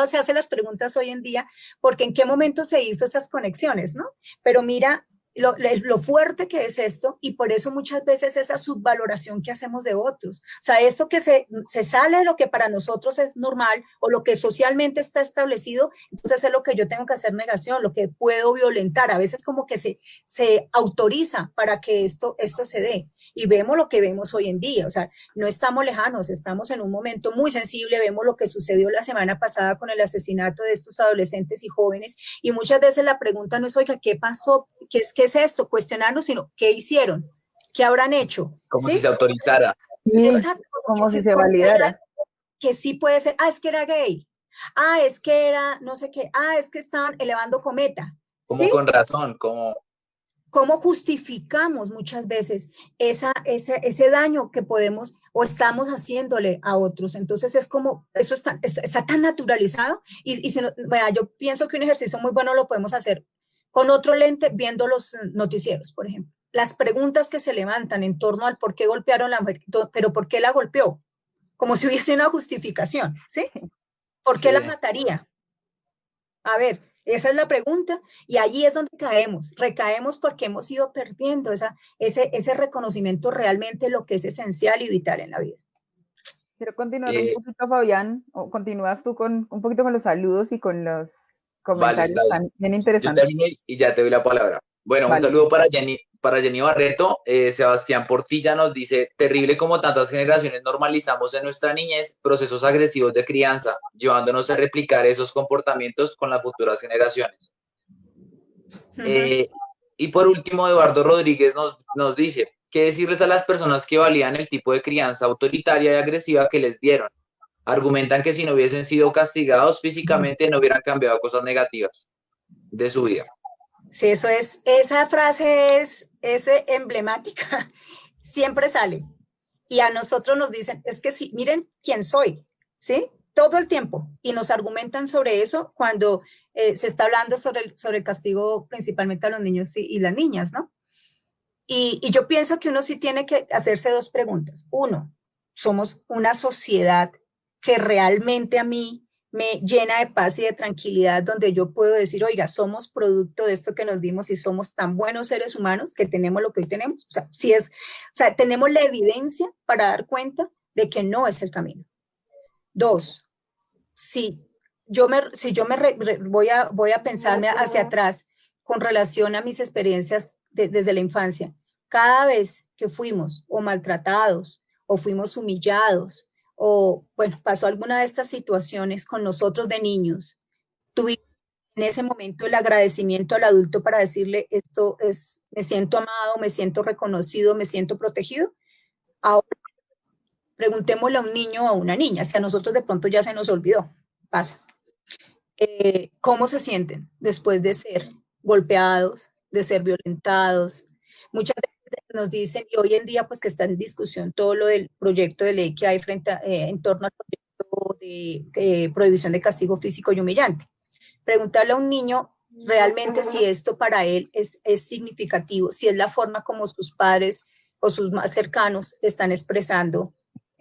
se hace las preguntas hoy en día, porque en qué momento se hizo esas conexiones, ¿no? Pero mira lo fuerte que es esto, y por eso muchas veces esa subvaloración que hacemos de otros. O sea, esto que se sale de lo que para nosotros es normal o lo que socialmente está establecido, entonces es lo que yo tengo que hacer negación, lo que puedo violentar. A veces como que se autoriza para que esto se dé. Y vemos lo que vemos hoy en día, o sea, no estamos lejanos, estamos en un momento muy sensible, vemos lo que sucedió la semana pasada con el asesinato de estos adolescentes y jóvenes, y muchas veces la pregunta no es, oiga, ¿qué pasó? ¿Qué es esto? Cuestionarnos, sino, ¿qué hicieron? ¿Qué habrán hecho? Como si se autorizara. Exacto, como si se validara. Que sí puede ser, es que era gay, es que era no sé qué, es que estaban elevando cometa. Como con razón, como... ¿Cómo justificamos muchas veces ese daño que podemos o estamos haciéndole a otros? Entonces es como, eso está tan naturalizado yo pienso que un ejercicio muy bueno lo podemos hacer con otro lente viendo los noticieros, por ejemplo. Las preguntas que se levantan en torno al por qué golpearon a la mujer, pero ¿por qué la golpeó? Como si hubiese una justificación, ¿sí? ¿Por qué la mataría? A ver, esa es la pregunta, y allí es donde recaemos porque hemos ido perdiendo ese reconocimiento realmente lo que es esencial y vital en la vida. Quiero continuar un poquito, Fabián, o continúas tú un poquito con los saludos y con los comentarios bien interesantes. Yo termino y ya te doy la palabra. Bueno, un saludo para Jenny Barreto. Sebastián Portilla nos dice: terrible como tantas generaciones normalizamos en nuestra niñez procesos agresivos de crianza, llevándonos a replicar esos comportamientos con las futuras generaciones. Y por último, Eduardo Rodríguez nos dice: ¿qué decirles a las personas que valían el tipo de crianza autoritaria y agresiva que les dieron? Argumentan que si no hubiesen sido castigados físicamente no hubieran cambiado cosas negativas de su vida. Sí, esa frase es emblemática, siempre sale. Y a nosotros nos dicen, es que sí, miren quién soy, ¿sí? Todo el tiempo. Y nos argumentan sobre eso cuando se está hablando sobre el castigo principalmente a los niños y las niñas, ¿no? Y yo pienso que uno sí tiene que hacerse dos preguntas. Uno, somos una sociedad que realmente a mí me llena de paz y de tranquilidad, donde yo puedo decir, oiga, somos producto de esto que nos dimos y somos tan buenos seres humanos que tenemos lo que hoy tenemos. O sea, tenemos la evidencia para dar cuenta de que no es el camino. Dos, si voy a pensarme hacia atrás con relación a mis experiencias desde la infancia, cada vez que fuimos o maltratados o fuimos humillados o, bueno, pasó alguna de estas situaciones con nosotros de niños, tuvimos en ese momento el agradecimiento al adulto para decirle esto es, me siento amado, me siento reconocido, me siento protegido. Ahora, preguntémosle a un niño o a una niña, si a nosotros de pronto ya se nos olvidó, pasa. ¿Cómo se sienten después de ser golpeados, de ser violentados? Muchas veces nos dicen, y hoy en día pues que está en discusión todo lo del proyecto de ley que hay en torno al proyecto de prohibición de castigo físico y humillante. Preguntarle a un niño realmente si esto para él es significativo, si es la forma como sus padres o sus más cercanos están expresando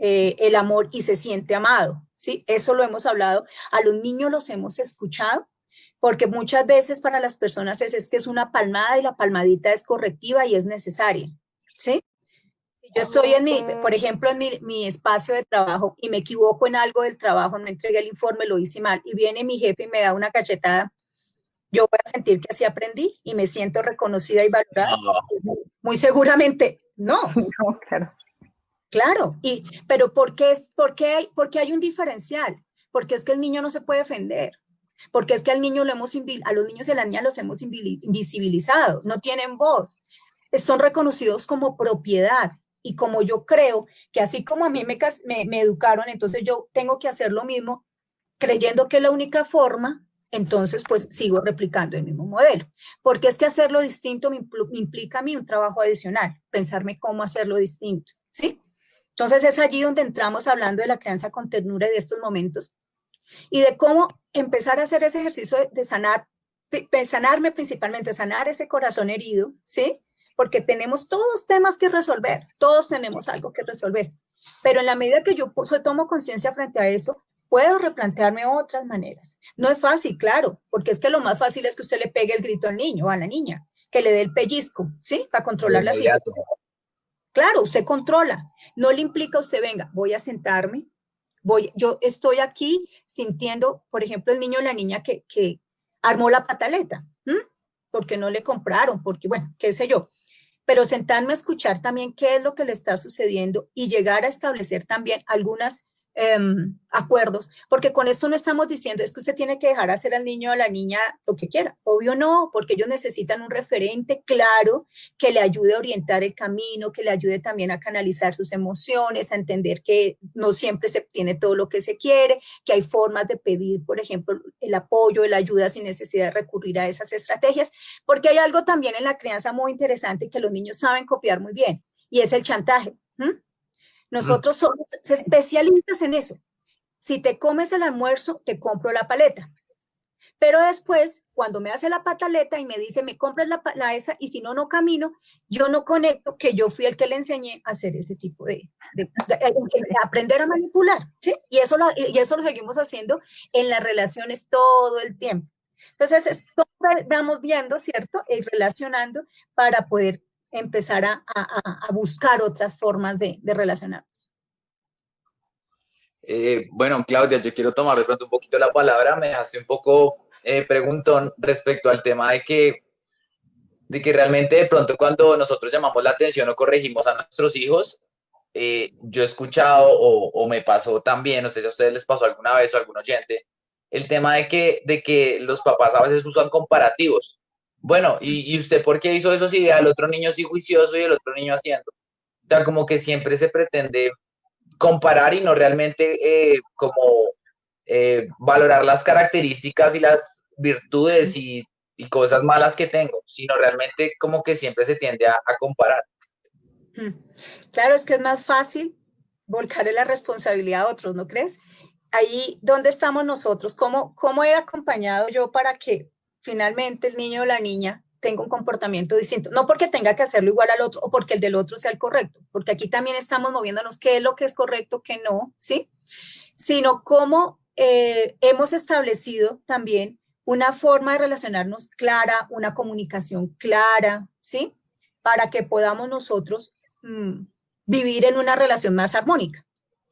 el amor y se siente amado, ¿sí? Eso lo hemos hablado, a los niños los hemos escuchado, porque muchas veces para las personas es que es una palmada y la palmadita es correctiva y es necesaria, ¿sí? Si yo estoy por ejemplo, en mi espacio de trabajo y me equivoco en algo del trabajo, no entregué el informe, lo hice mal, y viene mi jefe y me da una cachetada, yo voy a sentir que así aprendí y me siento reconocida y valorada. No. Muy seguramente no. No, claro. Claro, pero ¿por qué hay un diferencial? Porque es que el niño no se puede defender, porque es que a los niños y a las niñas los hemos invisibilizado, no tienen voz, son reconocidos como propiedad. Y como yo creo que así como a mí me educaron, entonces yo tengo que hacer lo mismo, creyendo que es la única forma, entonces pues sigo replicando el mismo modelo. Porque es que hacerlo distinto me implica a mí un trabajo adicional, pensarme cómo hacerlo distinto, ¿sí? Entonces es allí donde entramos hablando de la crianza con ternura y de estos momentos y de cómo empezar a hacer ese ejercicio de sanarme principalmente, sanar ese corazón herido, ¿sí? Porque tenemos todos temas que resolver, todos tenemos algo que resolver, pero en la medida que yo tomo conciencia frente a eso, puedo replantearme otras maneras. No es fácil, claro, porque es que lo más fácil es que usted le pegue el grito al niño o a la niña, que le dé el pellizco, ¿sí? Para controlar la situación. Claro, usted controla, no le implica a usted, venga, voy a sentarme, yo estoy aquí sintiendo, por ejemplo, el niño o la niña que armó la pataleta, porque no le compraron, porque bueno, qué sé yo, pero sentarme a escuchar también qué es lo que le está sucediendo y llegar a establecer también algunas acuerdos, porque con esto no estamos diciendo es que usted tiene que dejar hacer al niño o a la niña lo que quiera, obvio no, porque ellos necesitan un referente claro que le ayude a orientar el camino, que le ayude también a canalizar sus emociones, a entender que no siempre se obtiene todo lo que se quiere, que hay formas de pedir, por ejemplo, el apoyo, la ayuda sin necesidad de recurrir a esas estrategias, porque hay algo también en la crianza muy interesante que los niños saben copiar muy bien, y es el chantaje. Nosotros somos especialistas en eso. Si te comes el almuerzo, te compro la paleta. Pero después, cuando me hace la pataleta y me dice, me compras la esa, y si no, no camino, yo no conecto que yo fui el que le enseñé a hacer ese tipo de aprender a manipular, ¿sí? Y eso lo seguimos haciendo en las relaciones todo el tiempo. Entonces, vamos viendo, ¿cierto? Y relacionando para poder empezar a buscar otras formas de relacionarnos. Bueno, Claudia, yo quiero tomar de pronto un poquito la palabra. Me dejaste un poco preguntón respecto al tema de que realmente de pronto cuando nosotros llamamos la atención o corregimos a nuestros hijos, yo he escuchado o me pasó también, no sé si a ustedes les pasó alguna vez o a algún oyente, el tema de que los papás a veces usan comparativos. Bueno, ¿y usted por qué hizo eso si ve al otro niño así juicioso y el otro niño haciendo? O sea, como que siempre se pretende comparar y no realmente valorar las características y las virtudes y cosas malas que tengo, sino realmente como que siempre se tiende a comparar. Claro, es que es más fácil volcarle la responsabilidad a otros, ¿no crees? Ahí, ¿dónde estamos nosotros? ¿Cómo he acompañado yo para que finalmente el niño o la niña tenga un comportamiento distinto? No porque tenga que hacerlo igual al otro o porque el del otro sea el correcto, porque aquí también estamos moviéndonos qué es lo que es correcto, qué no, ¿sí? Sino cómo hemos establecido también una forma de relacionarnos clara, una comunicación clara, ¿sí? Para que podamos nosotros vivir en una relación más armónica.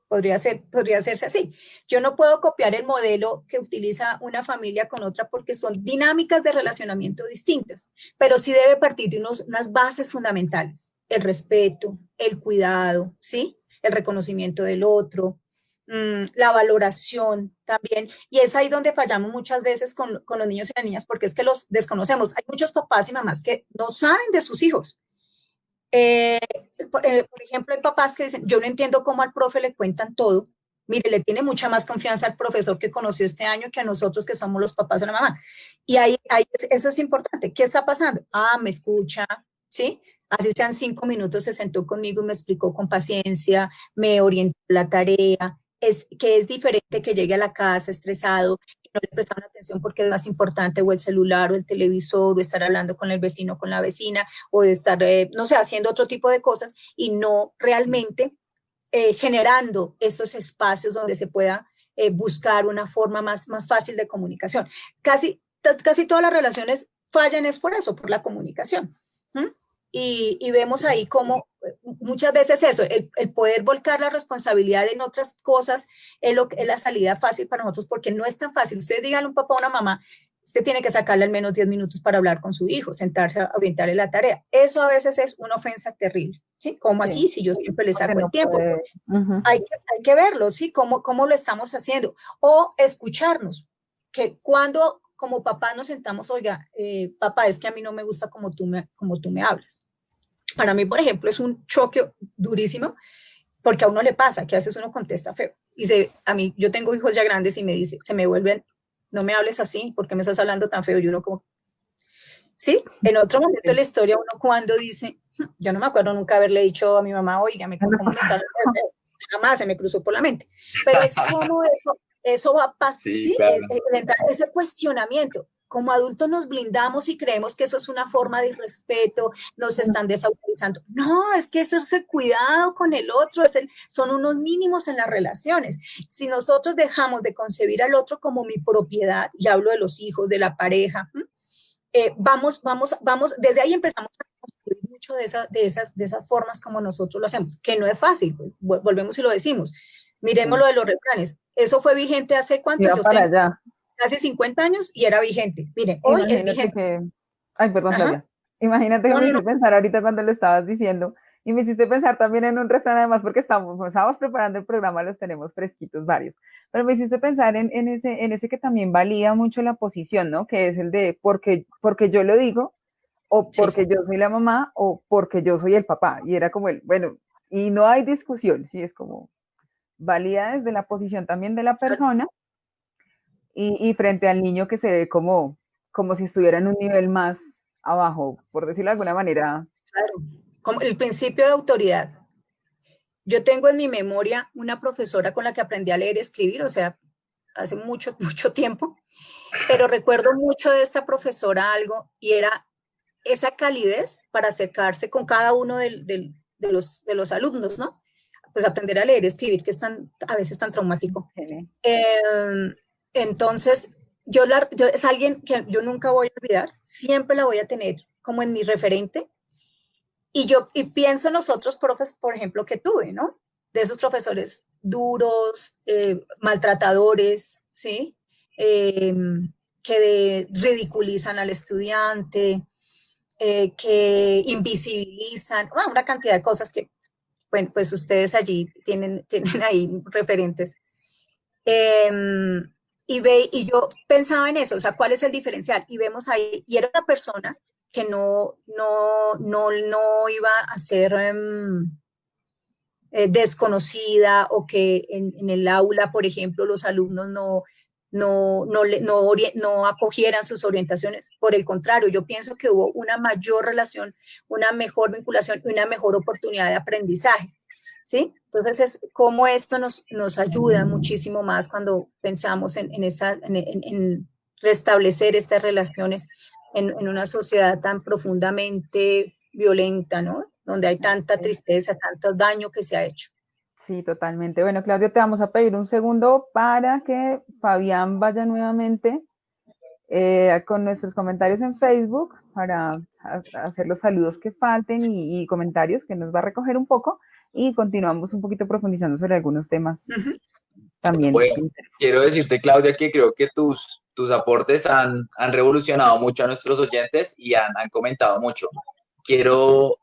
podría hacerse así. Yo no puedo copiar el modelo que utiliza una familia con otra porque son dinámicas de relacionamiento distintas, pero sí debe partir de unas bases fundamentales: el respeto, el cuidado, ¿sí? El reconocimiento del otro, la valoración también. Y es ahí donde fallamos muchas veces con los niños y las niñas, porque es que los desconocemos. Hay muchos papás y mamás que no saben de sus hijos. Por ejemplo, hay papás que dicen, yo no entiendo cómo al profe le cuentan todo. Mire, le tiene mucha más confianza al profesor que conoció este año que a nosotros que somos los papás o la mamá. Y ahí eso es importante. ¿Qué está pasando? Ah, me escucha, ¿sí? Así sean 5 minutos, se sentó conmigo y me explicó con paciencia, me orientó la tarea. Que es diferente que llegue a la casa estresado, que no le prestaron atención porque es más importante o el celular o el televisor o estar hablando con el vecino o con la vecina o de estar, no sé, haciendo otro tipo de cosas y no realmente generando esos espacios donde se pueda buscar una forma más fácil de comunicación. Casi todas las relaciones fallan es por eso, por la comunicación. Y vemos ahí cómo muchas veces eso, el poder volcar la responsabilidad en otras cosas es la salida fácil para nosotros, porque no es tan fácil. Ustedes díganle a un papá o una mamá, usted tiene que sacarle al menos 10 minutos para hablar con su hijo, sentarse a orientarle la tarea. Eso a veces es una ofensa terrible, ¿sí? ¿Cómo así? Si yo siempre le saco el tiempo. Hay que verlo, ¿sí? ¿Cómo lo estamos haciendo? O escucharnos, que cuando como papá nos sentamos, oiga, papá, es que a mí no me gusta como tú me hablas. Para mí, por ejemplo, es un choque durísimo, porque a uno le pasa que a veces uno contesta feo. Y a mí, yo tengo hijos ya grandes y me dice, se me vuelven, no me hables así, ¿por qué me estás hablando tan feo? Y uno como, ¿sí? En otro momento de la historia, uno cuando dice, yo no me acuerdo nunca haberle dicho a mi mamá, oiga, ¿cómo me estás hablando feo? Jamás se me cruzó por la mente. Pero es como eso va a pasar, ¿sí? Claro. Ese cuestionamiento. Como adultos nos blindamos y creemos que eso es una forma de irrespeto, nos están desautorizando. No, es que eso es el cuidado con el otro, son unos mínimos en las relaciones. Si nosotros dejamos de concebir al otro como mi propiedad, y hablo de los hijos, de la pareja, vamos, desde ahí empezamos a construir mucho de esas formas como nosotros lo hacemos, que no es fácil, pues, volvemos y lo decimos. Miremos lo de los refranes. Eso fue vigente hace cuánto. Yo para allá. Casi 50 años y era vigente. Mire, hoy es vigente. Ay, perdón, Claudia. Imagínate que me hiciste pensar ahorita cuando lo estabas diciendo y me hiciste pensar también en un refrán, además porque estábamos preparando el programa, los tenemos fresquitos varios, pero me hiciste pensar en ese que también valida mucho la posición, ¿no? Que es el de porque yo lo digo, o porque yo soy la mamá, o porque yo soy el papá. Y era como bueno, y no hay discusión, ¿sí? Es como valida desde la posición también de la persona y frente al niño que se ve como si estuviera en un nivel más abajo, por decirlo de alguna manera. Claro, como el principio de autoridad. Yo tengo en mi memoria una profesora con la que aprendí a leer y escribir, o sea, hace mucho tiempo, pero recuerdo mucho de esta profesora algo, y era esa calidez para acercarse con cada uno de los alumnos, ¿no? Pues aprender a leer y escribir, que es a veces tan traumático. Entonces, es alguien que yo nunca voy a olvidar, siempre la voy a tener como en mi referente, y pienso en los otros profes, por ejemplo, que tuve, ¿no? De esos profesores duros, maltratadores, ¿sí? Que ridiculizan al estudiante, que invisibilizan, una cantidad de cosas que, bueno, pues ustedes allí tienen ahí referentes. Y yo pensaba en eso, o sea, ¿cuál es el diferencial? Y vemos ahí, y era una persona que no iba a ser desconocida, o que en el aula, por ejemplo, los alumnos no acogieran sus orientaciones. Por el contrario, yo pienso que hubo una mayor relación, una mejor vinculación y una mejor oportunidad de aprendizaje, ¿sí? Entonces, es como esto nos ayuda muchísimo más cuando pensamos en restablecer estas relaciones en una sociedad tan profundamente violenta, ¿no? Donde hay tanta tristeza, tanto daño que se ha hecho. Sí, totalmente. Bueno, Claudia, te vamos a pedir un segundo para que Fabián vaya nuevamente con nuestros comentarios en Facebook para hacer los saludos que falten y comentarios que nos va a recoger un poco y continuamos un poquito profundizando sobre algunos temas también. Bueno, quiero decirte, Claudia, que creo que tus aportes han revolucionado mucho a nuestros oyentes y han comentado mucho. Quiero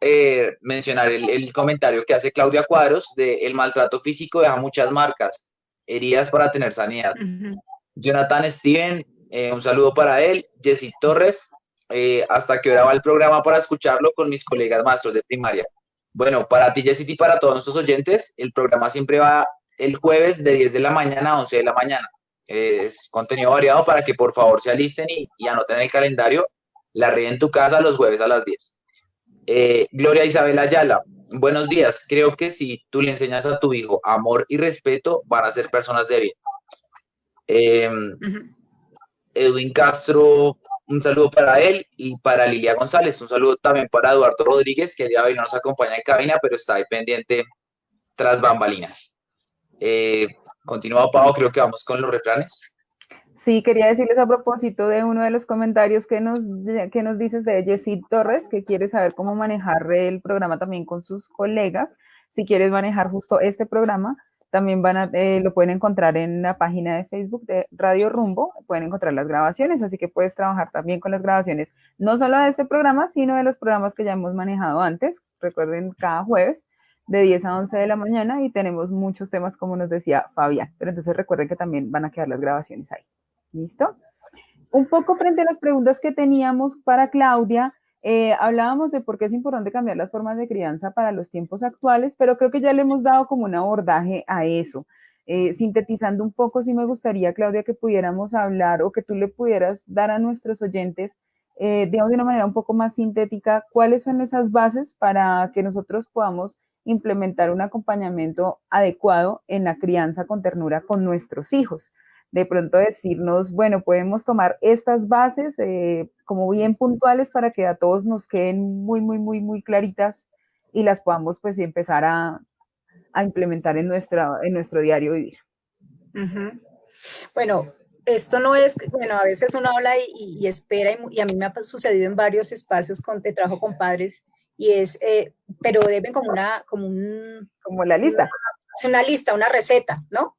mencionar el comentario que hace Claudia Cuadros de el maltrato físico deja muchas marcas, heridas para tener sanidad. Jonathan Steven, un saludo para él. Jessy Torres, ¿hasta qué hora va el programa para escucharlo con mis colegas maestros de primaria? Bueno, para ti, Jessy, y para todos nuestros oyentes, el programa siempre va el jueves de 10 de la mañana a 11 de la mañana. Es contenido variado para que por favor se alisten y anoten en el calendario La Red en tu Casa los jueves a las 10. Gloria Isabel Ayala, buenos días. Creo que si tú le enseñas a tu hijo amor y respeto, van a ser personas de bien. Edwin Castro, un saludo para él y para Lilia González. Un saludo también para Eduardo Rodríguez, que el día de hoy no nos acompaña en cabina, pero está ahí pendiente tras bambalinas. Continúa, Pau, creo que vamos con los refranes. Sí, quería decirles a propósito de uno de los comentarios que nos dices de Jessy Torres, que quiere saber cómo manejar el programa también con sus colegas. Si quieres manejar justo este programa, también lo pueden encontrar en la página de Facebook de Radio Rumbo, pueden encontrar las grabaciones, así que puedes trabajar también con las grabaciones, no solo de este programa, sino de los programas que ya hemos manejado antes. Recuerden, cada jueves de 10 a 11 de la mañana y tenemos muchos temas, como nos decía Fabián, pero entonces recuerden que también van a quedar las grabaciones ahí. ¿Listo? Un poco frente a las preguntas que teníamos para Claudia, hablábamos de por qué es importante cambiar las formas de crianza para los tiempos actuales, pero creo que ya le hemos dado como un abordaje a eso. Sintetizando un poco, sí me gustaría, Claudia, que pudiéramos hablar o que tú le pudieras dar a nuestros oyentes, digamos de una manera un poco más sintética, cuáles son esas bases para que nosotros podamos implementar un acompañamiento adecuado en la crianza con ternura con nuestros hijos. De pronto decirnos, bueno, podemos tomar estas bases como bien puntuales para que a todos nos queden muy, muy, muy, muy claritas y las podamos pues empezar a implementar en nuestro diario vivir. Bueno, esto no es, bueno, a veces uno habla y espera, y a mí me ha sucedido en varios espacios de trabajo con padres, y es, pero deben como la lista. Una lista, una receta, ¿no?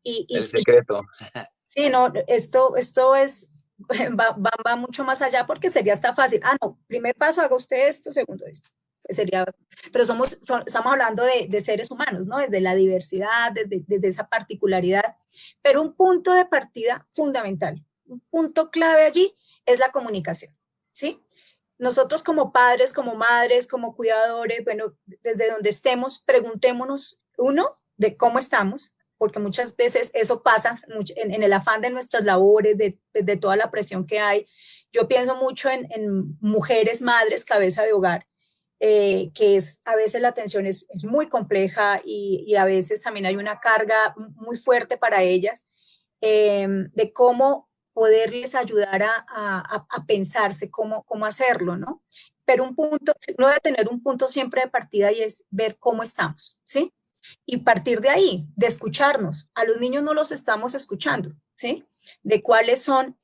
El secreto. Sí, no, esto es, va mucho más allá porque sería hasta fácil. No, primer paso, haga usted esto, segundo esto. Sería, pero estamos hablando de seres humanos, ¿no? Desde la diversidad, desde esa particularidad. Pero un punto de partida fundamental, un punto clave allí es la comunicación, ¿sí? Nosotros como padres, como madres, como cuidadores, bueno, desde donde estemos, preguntémonos, uno, de cómo estamos, porque muchas veces eso pasa en el afán de nuestras labores, de toda la presión que hay. Yo pienso mucho en mujeres, madres, cabeza de hogar, que a veces la atención es muy compleja y a veces también hay una carga muy fuerte para ellas, de cómo poderles ayudar a pensarse cómo hacerlo, ¿no? Pero uno debe tener un punto siempre de partida y es ver cómo estamos, ¿sí? Y partir de ahí, de escucharnos. A los niños no los estamos escuchando, ¿sí? De cuáles son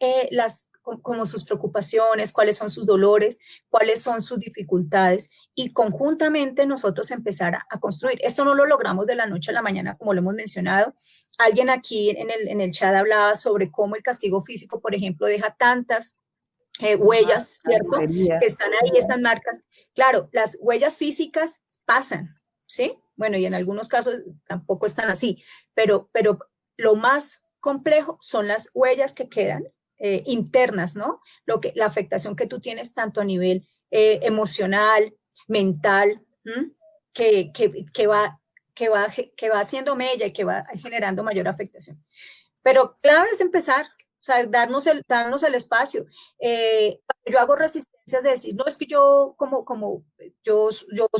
como sus preocupaciones, cuáles son sus dolores, cuáles son sus dificultades, y conjuntamente nosotros empezar a construir. Esto no lo logramos de la noche a la mañana, como lo hemos mencionado. Alguien aquí en el chat hablaba sobre cómo el castigo físico, por ejemplo, deja tantas huellas, ¿cierto? Que están ahí, estas marcas. Claro, las huellas físicas pasan, ¿sí? Bueno, y en algunos casos tampoco están así, pero lo más complejo son las huellas que quedan internas, ¿no? La afectación que tú tienes tanto a nivel emocional, mental, que va haciendo mella y que va generando mayor afectación. Pero clave es empezar, o sea, darnos el espacio. Yo hago resistencias de decir, no, es que yo yo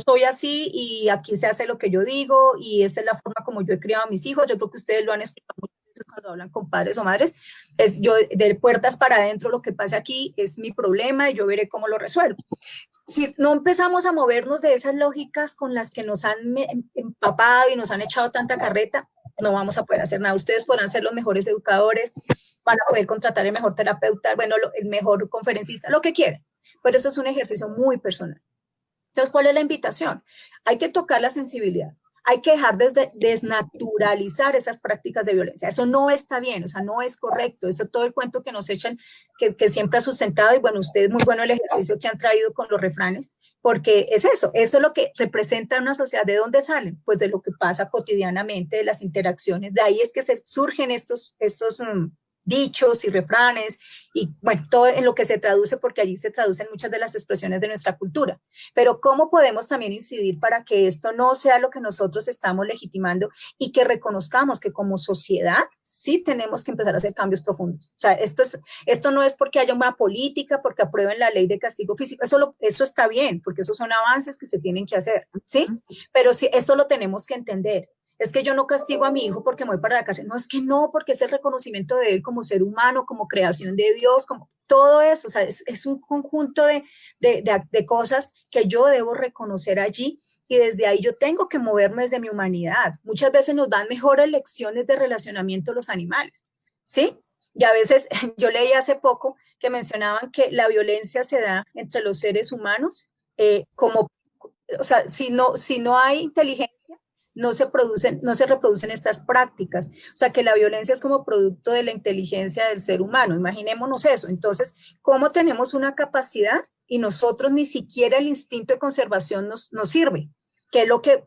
soy así y aquí se hace lo que yo digo y esa es la forma como yo he criado a mis hijos. Yo creo que ustedes lo han escuchado muchas veces cuando hablan con padres o madres. Es yo de puertas para adentro, lo que pasa aquí es mi problema y yo veré cómo lo resuelvo. Si no empezamos a movernos de esas lógicas con las que nos han empapado y nos han echado tanta carreta, no vamos a poder hacer nada. Ustedes podrán ser los mejores educadores, van a poder contratar el mejor terapeuta, bueno, el mejor conferencista, lo que quieran, pero eso es un ejercicio muy personal. Entonces, ¿cuál es la invitación? Hay que tocar la sensibilidad. Hay que dejar de desnaturalizar esas prácticas de violencia. Eso no está bien, o sea, no es correcto. Eso todo el cuento que nos echan, que siempre ha sustentado, y bueno, ustedes muy bueno el ejercicio que han traído con los refranes, porque es eso es lo que representa una sociedad. ¿De dónde salen? Pues de lo que pasa cotidianamente, de las interacciones. De ahí es que se surgen estos dichos y refranes, y bueno, todo en lo que se traduce, porque allí se traducen muchas de las expresiones de nuestra cultura. Pero ¿cómo podemos también incidir para que esto no sea lo que nosotros estamos legitimando y que reconozcamos que como sociedad sí tenemos que empezar a hacer cambios profundos? O sea, esto no es porque haya una política, porque aprueben la ley de castigo físico, eso está bien, porque esos son avances que se tienen que hacer, ¿sí? Pero sí, esto lo tenemos que entender. Es que yo no castigo a mi hijo porque me voy para la cárcel. No, es que no, porque es el reconocimiento de él como ser humano, como creación de Dios, como todo eso. O sea, es un conjunto de cosas que yo debo reconocer allí, y desde ahí yo tengo que moverme desde mi humanidad. Muchas veces nos dan mejores lecciones de relacionamiento los animales, ¿sí? Y a veces, yo leí hace poco que mencionaban que la violencia se da entre los seres humanos o sea, si no hay inteligencia, no se reproducen estas prácticas. O sea, que la violencia es como producto de la inteligencia del ser humano. Imaginémonos eso. Entonces, ¿cómo tenemos una capacidad y nosotros ni siquiera el instinto de conservación nos sirve? Que es lo que,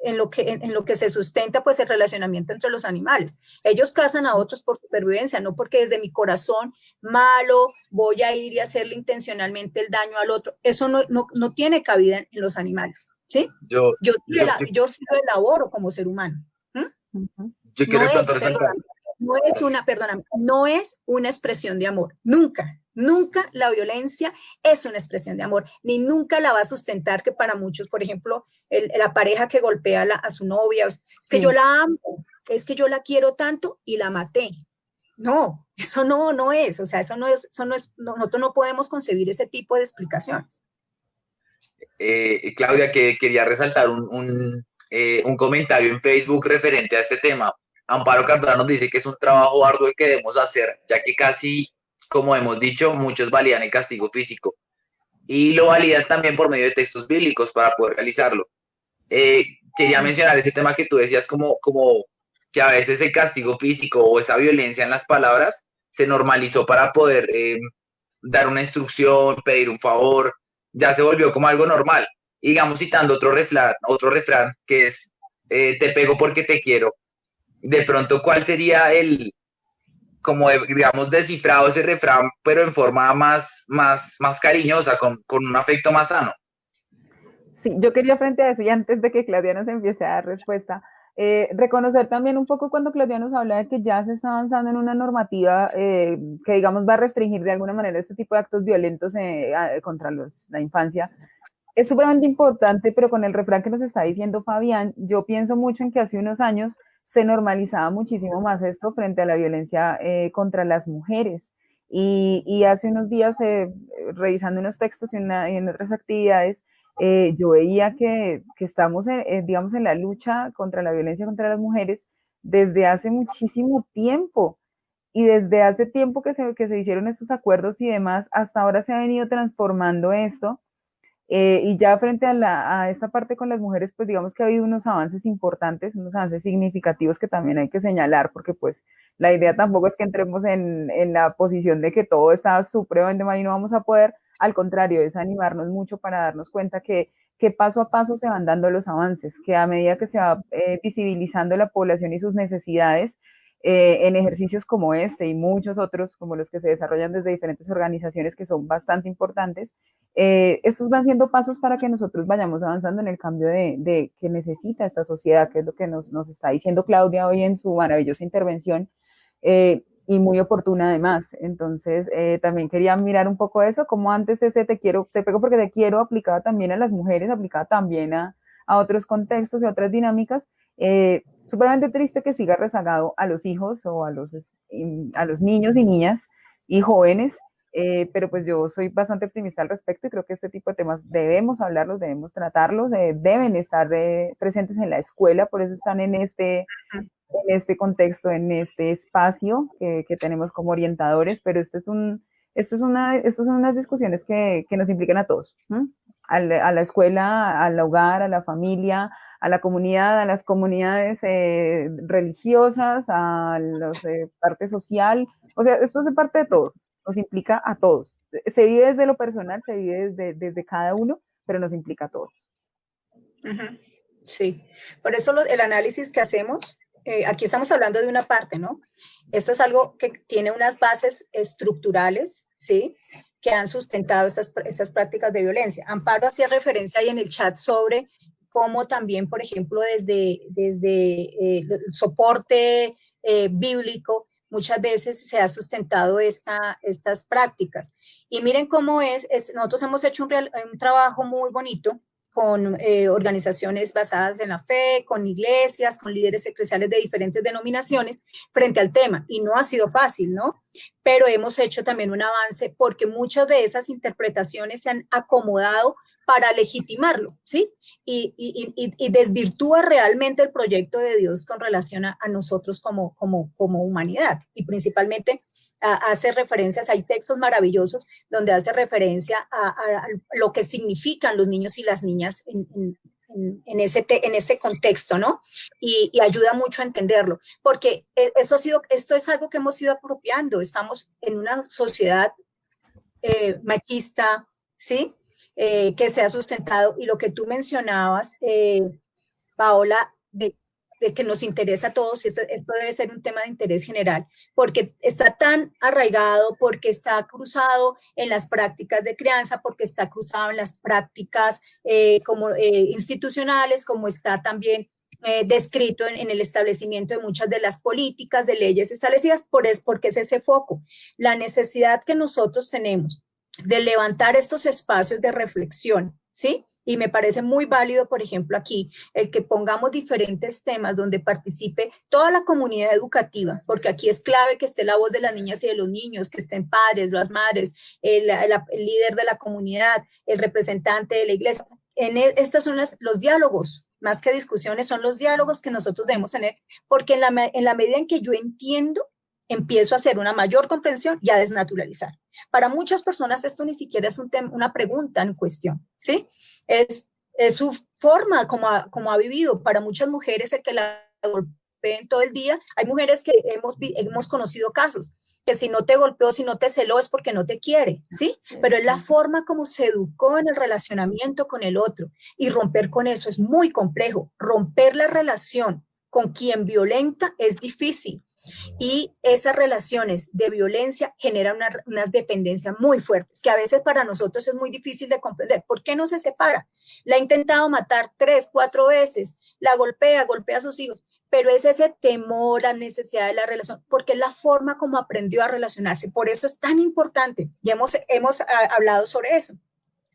en lo que se sustenta pues el relacionamiento entre los animales. Ellos cazan a otros por supervivencia, no porque desde mi corazón malo voy a ir y hacerle intencionalmente el daño al otro. Eso no tiene cabida en los animales, ¿sí? Yo sí lo elaboro como ser humano. Yo quiero no es una expresión de amor, nunca la violencia es una expresión de amor, ni nunca la va a sustentar, que para muchos, por ejemplo, la pareja que golpea a su novia, es que yo la amo, es que yo la quiero tanto y la maté. No, eso no es, o sea, nosotros no podemos concebir ese tipo de explicaciones. Claudia, que quería resaltar un comentario en Facebook referente a este tema. Amparo Cardona nos dice que es un trabajo arduo el que debemos hacer, ya que casi, como hemos dicho, muchos validan el castigo físico y lo validan también por medio de textos bíblicos para poder realizarlo. Quería mencionar ese tema que tú decías, como que a veces el castigo físico o esa violencia en las palabras se normalizó para poder dar una instrucción, pedir un favor, ya se volvió como algo normal. Y digamos, citando otro refrán que es, te pego porque te quiero. De pronto, ¿cuál sería digamos, descifrado ese refrán, pero en forma más cariñosa, con un afecto más sano? Sí, yo quería frente a eso, y antes de que Claudia nos empiece a dar respuesta, reconocer también un poco cuando Claudia nos habla de que ya se está avanzando en una normativa que, digamos, va a restringir de alguna manera este tipo de actos violentos contra la infancia. Es supremamente importante, pero con el refrán que nos está diciendo Fabián, yo pienso mucho en que hace unos años se normalizaba muchísimo más esto frente a la violencia contra las mujeres. Y hace unos días, revisando unos textos y en otras actividades, yo veía que estamos, digamos, en la lucha contra la violencia contra las mujeres desde hace muchísimo tiempo. Y desde hace tiempo que se hicieron estos acuerdos y demás, hasta ahora se ha venido transformando esto. Y ya frente a esta parte con las mujeres, pues digamos que ha habido unos avances importantes, unos avances significativos que también hay que señalar, porque pues la idea tampoco es que entremos en la posición de que todo está supremamente mal y no vamos a poder. Al contrario, es animarnos mucho para darnos cuenta que paso a paso se van dando los avances, que a medida que se va visibilizando la población y sus necesidades, en ejercicios como este y muchos otros, como los que se desarrollan desde diferentes organizaciones que son bastante importantes, estos van siendo pasos para que nosotros vayamos avanzando en el cambio de que necesita esta sociedad, que es lo que nos está diciendo Claudia hoy en su maravillosa intervención, y muy oportuna además. Entonces, también quería mirar un poco eso, como antes ese te pego porque te quiero aplicaba también a las mujeres, aplicaba también a otros contextos y a otras dinámicas. Supremamente triste que siga rezagado a los hijos o a los niños y niñas y jóvenes, pero pues yo soy bastante optimista al respecto y creo que este tipo de temas debemos hablarlos, debemos tratarlos, deben estar presentes en la escuela, por eso están en este contexto, en este espacio que tenemos como orientadores, pero son unas discusiones que nos implican a todos, a la escuela, al hogar, a la familia, a la comunidad, a las comunidades religiosas, a la parte social, o sea, esto es parte de todo, nos implica a todos. Se vive desde lo personal, se vive desde cada uno, pero nos implica a todos. Sí, por eso el análisis que hacemos, aquí estamos hablando de una parte, ¿no? Esto es algo que tiene unas bases estructurales, ¿sí?, que han sustentado estas prácticas de violencia. Amparo hacía referencia ahí en el chat sobre cómo también, por ejemplo, desde el soporte bíblico, muchas veces se ha sustentado estas prácticas. Y miren cómo nosotros hemos hecho un trabajo muy bonito con organizaciones basadas en la fe, con iglesias, con líderes eclesiales de diferentes denominaciones frente al tema. Y no ha sido fácil, ¿no? Pero hemos hecho también un avance porque muchas de esas interpretaciones se han acomodado para legitimarlo, ¿sí? Y desvirtúa realmente el proyecto de Dios con relación a nosotros como humanidad. Y principalmente hace referencias, hay textos maravillosos donde hace referencia a lo que significan los niños y las niñas en este contexto, ¿no? Y ayuda mucho a entenderlo, porque esto es algo que hemos ido apropiando. Estamos en una sociedad machista, ¿sí?, que se ha sustentado, y lo que tú mencionabas, Paola, de que nos interesa a todos, y esto debe ser un tema de interés general, porque está tan arraigado, porque está cruzado en las prácticas de crianza, porque está cruzado en las prácticas institucionales, como está también descrito en el establecimiento de muchas de las políticas, de leyes establecidas, porque es ese foco. La necesidad que nosotros tenemos de levantar estos espacios de reflexión, ¿sí? Y me parece muy válido, por ejemplo, aquí, el que pongamos diferentes temas donde participe toda la comunidad educativa, porque aquí es clave que esté la voz de las niñas y de los niños, que estén padres, las madres, el líder de la comunidad, el representante de la iglesia. Estos son los diálogos, más que discusiones, son los diálogos que nosotros debemos tener, porque en la medida en que yo entiendo, empiezo a hacer una mayor comprensión y a desnaturalizar. Para muchas personas esto ni siquiera es una pregunta en cuestión, ¿sí? Es su forma como ha vivido. Para muchas mujeres el que la golpeen todo el día, hay mujeres que hemos conocido casos, que si no te golpeó, si no te celó es porque no te quiere, ¿sí? Pero es la forma como se educó en el relacionamiento con el otro, y romper con eso es muy complejo. Romper la relación con quien violenta es difícil. Y esas relaciones de violencia generan unas dependencias muy fuertes, que a veces para nosotros es muy difícil de comprender. ¿Por qué no se separa? La ha intentado matar 3, 4 veces, la golpea a sus hijos, pero es ese temor, la necesidad de la relación, porque es la forma como aprendió a relacionarse. Por eso es tan importante, y hemos hablado sobre eso,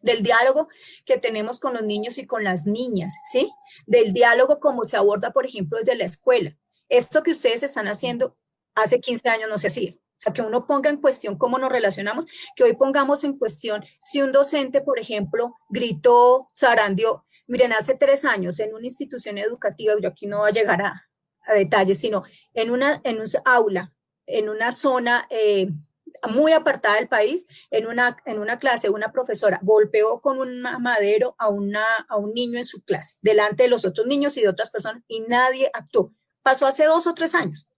del diálogo que tenemos con los niños y con las niñas, ¿sí? Del diálogo como se aborda, por ejemplo, desde la escuela. Esto que ustedes están haciendo hace 15 años no se hacía. O sea, que uno ponga en cuestión cómo nos relacionamos, que hoy pongamos en cuestión si un docente, por ejemplo, gritó, zarandeó. Miren, hace 3 años en una institución educativa, yo aquí no voy a llegar a detalles, sino en un aula, en una zona muy apartada del país, en una clase, una profesora golpeó con un madero a un niño en su clase, delante de los otros niños y de otras personas, y nadie actuó. Pasó hace 2 o 3 años.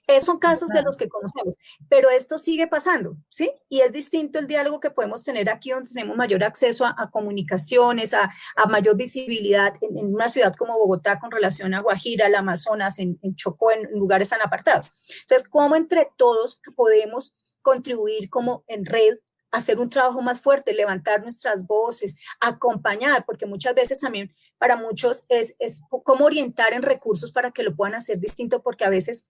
Esos son casos de los que conocemos, pero esto sigue pasando, ¿sí? Y es distinto el diálogo que podemos tener aquí, donde tenemos mayor acceso a comunicaciones, a mayor visibilidad en una ciudad como Bogotá con relación a Guajira, al Amazonas, en Chocó, en lugares tan apartados. Entonces, ¿cómo entre todos podemos contribuir como en red a hacer un trabajo más fuerte, levantar nuestras voces, acompañar? Porque muchas veces también para muchos es cómo orientar en recursos para que lo puedan hacer distinto, porque a veces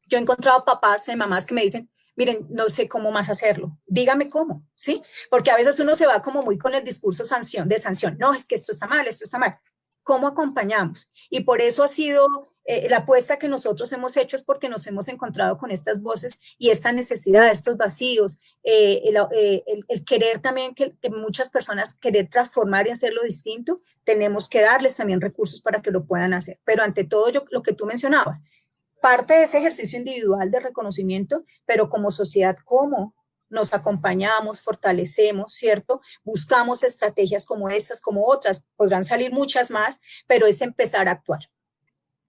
yo he encontrado papás y mamás que me dicen, miren, no sé cómo más hacerlo, dígame cómo, ¿sí? Porque a veces uno se va como muy con el discurso de sanción, no, es que esto está mal, ¿cómo acompañamos? Y por eso ha sido la apuesta que nosotros hemos hecho es porque nos hemos encontrado con estas voces y esta necesidad, estos vacíos, el querer también que muchas personas querer transformar y hacerlo distinto, tenemos que darles también recursos para que lo puedan hacer. Pero ante todo, lo que tú mencionabas, parte de ese ejercicio individual de reconocimiento, pero como sociedad, ¿cómo nos acompañamos, fortalecemos, ¿cierto? Buscamos estrategias como estas, como otras, podrán salir muchas más, pero es empezar a actuar.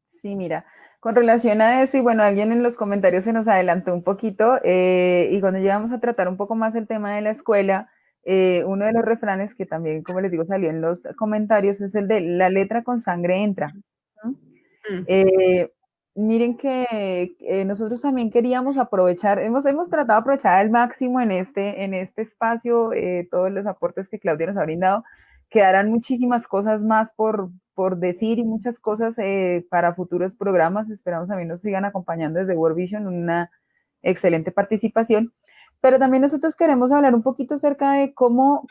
Sí, mira, con relación a eso, y bueno, alguien en los comentarios se nos adelantó un poquito, y cuando llegamos a tratar un poco más el tema de la escuela, uno de los refranes que también, como les digo, salió en los comentarios, es el de la letra con sangre entra, ¿no? Miren que nosotros también queríamos aprovechar, hemos tratado de aprovechar al máximo en este espacio todos los aportes que Claudia nos ha brindado. Quedarán muchísimas cosas más por decir y muchas cosas para futuros programas. Esperamos también nos sigan acompañando desde World Vision, una excelente participación. Pero también nosotros queremos hablar un poquito acerca de cómo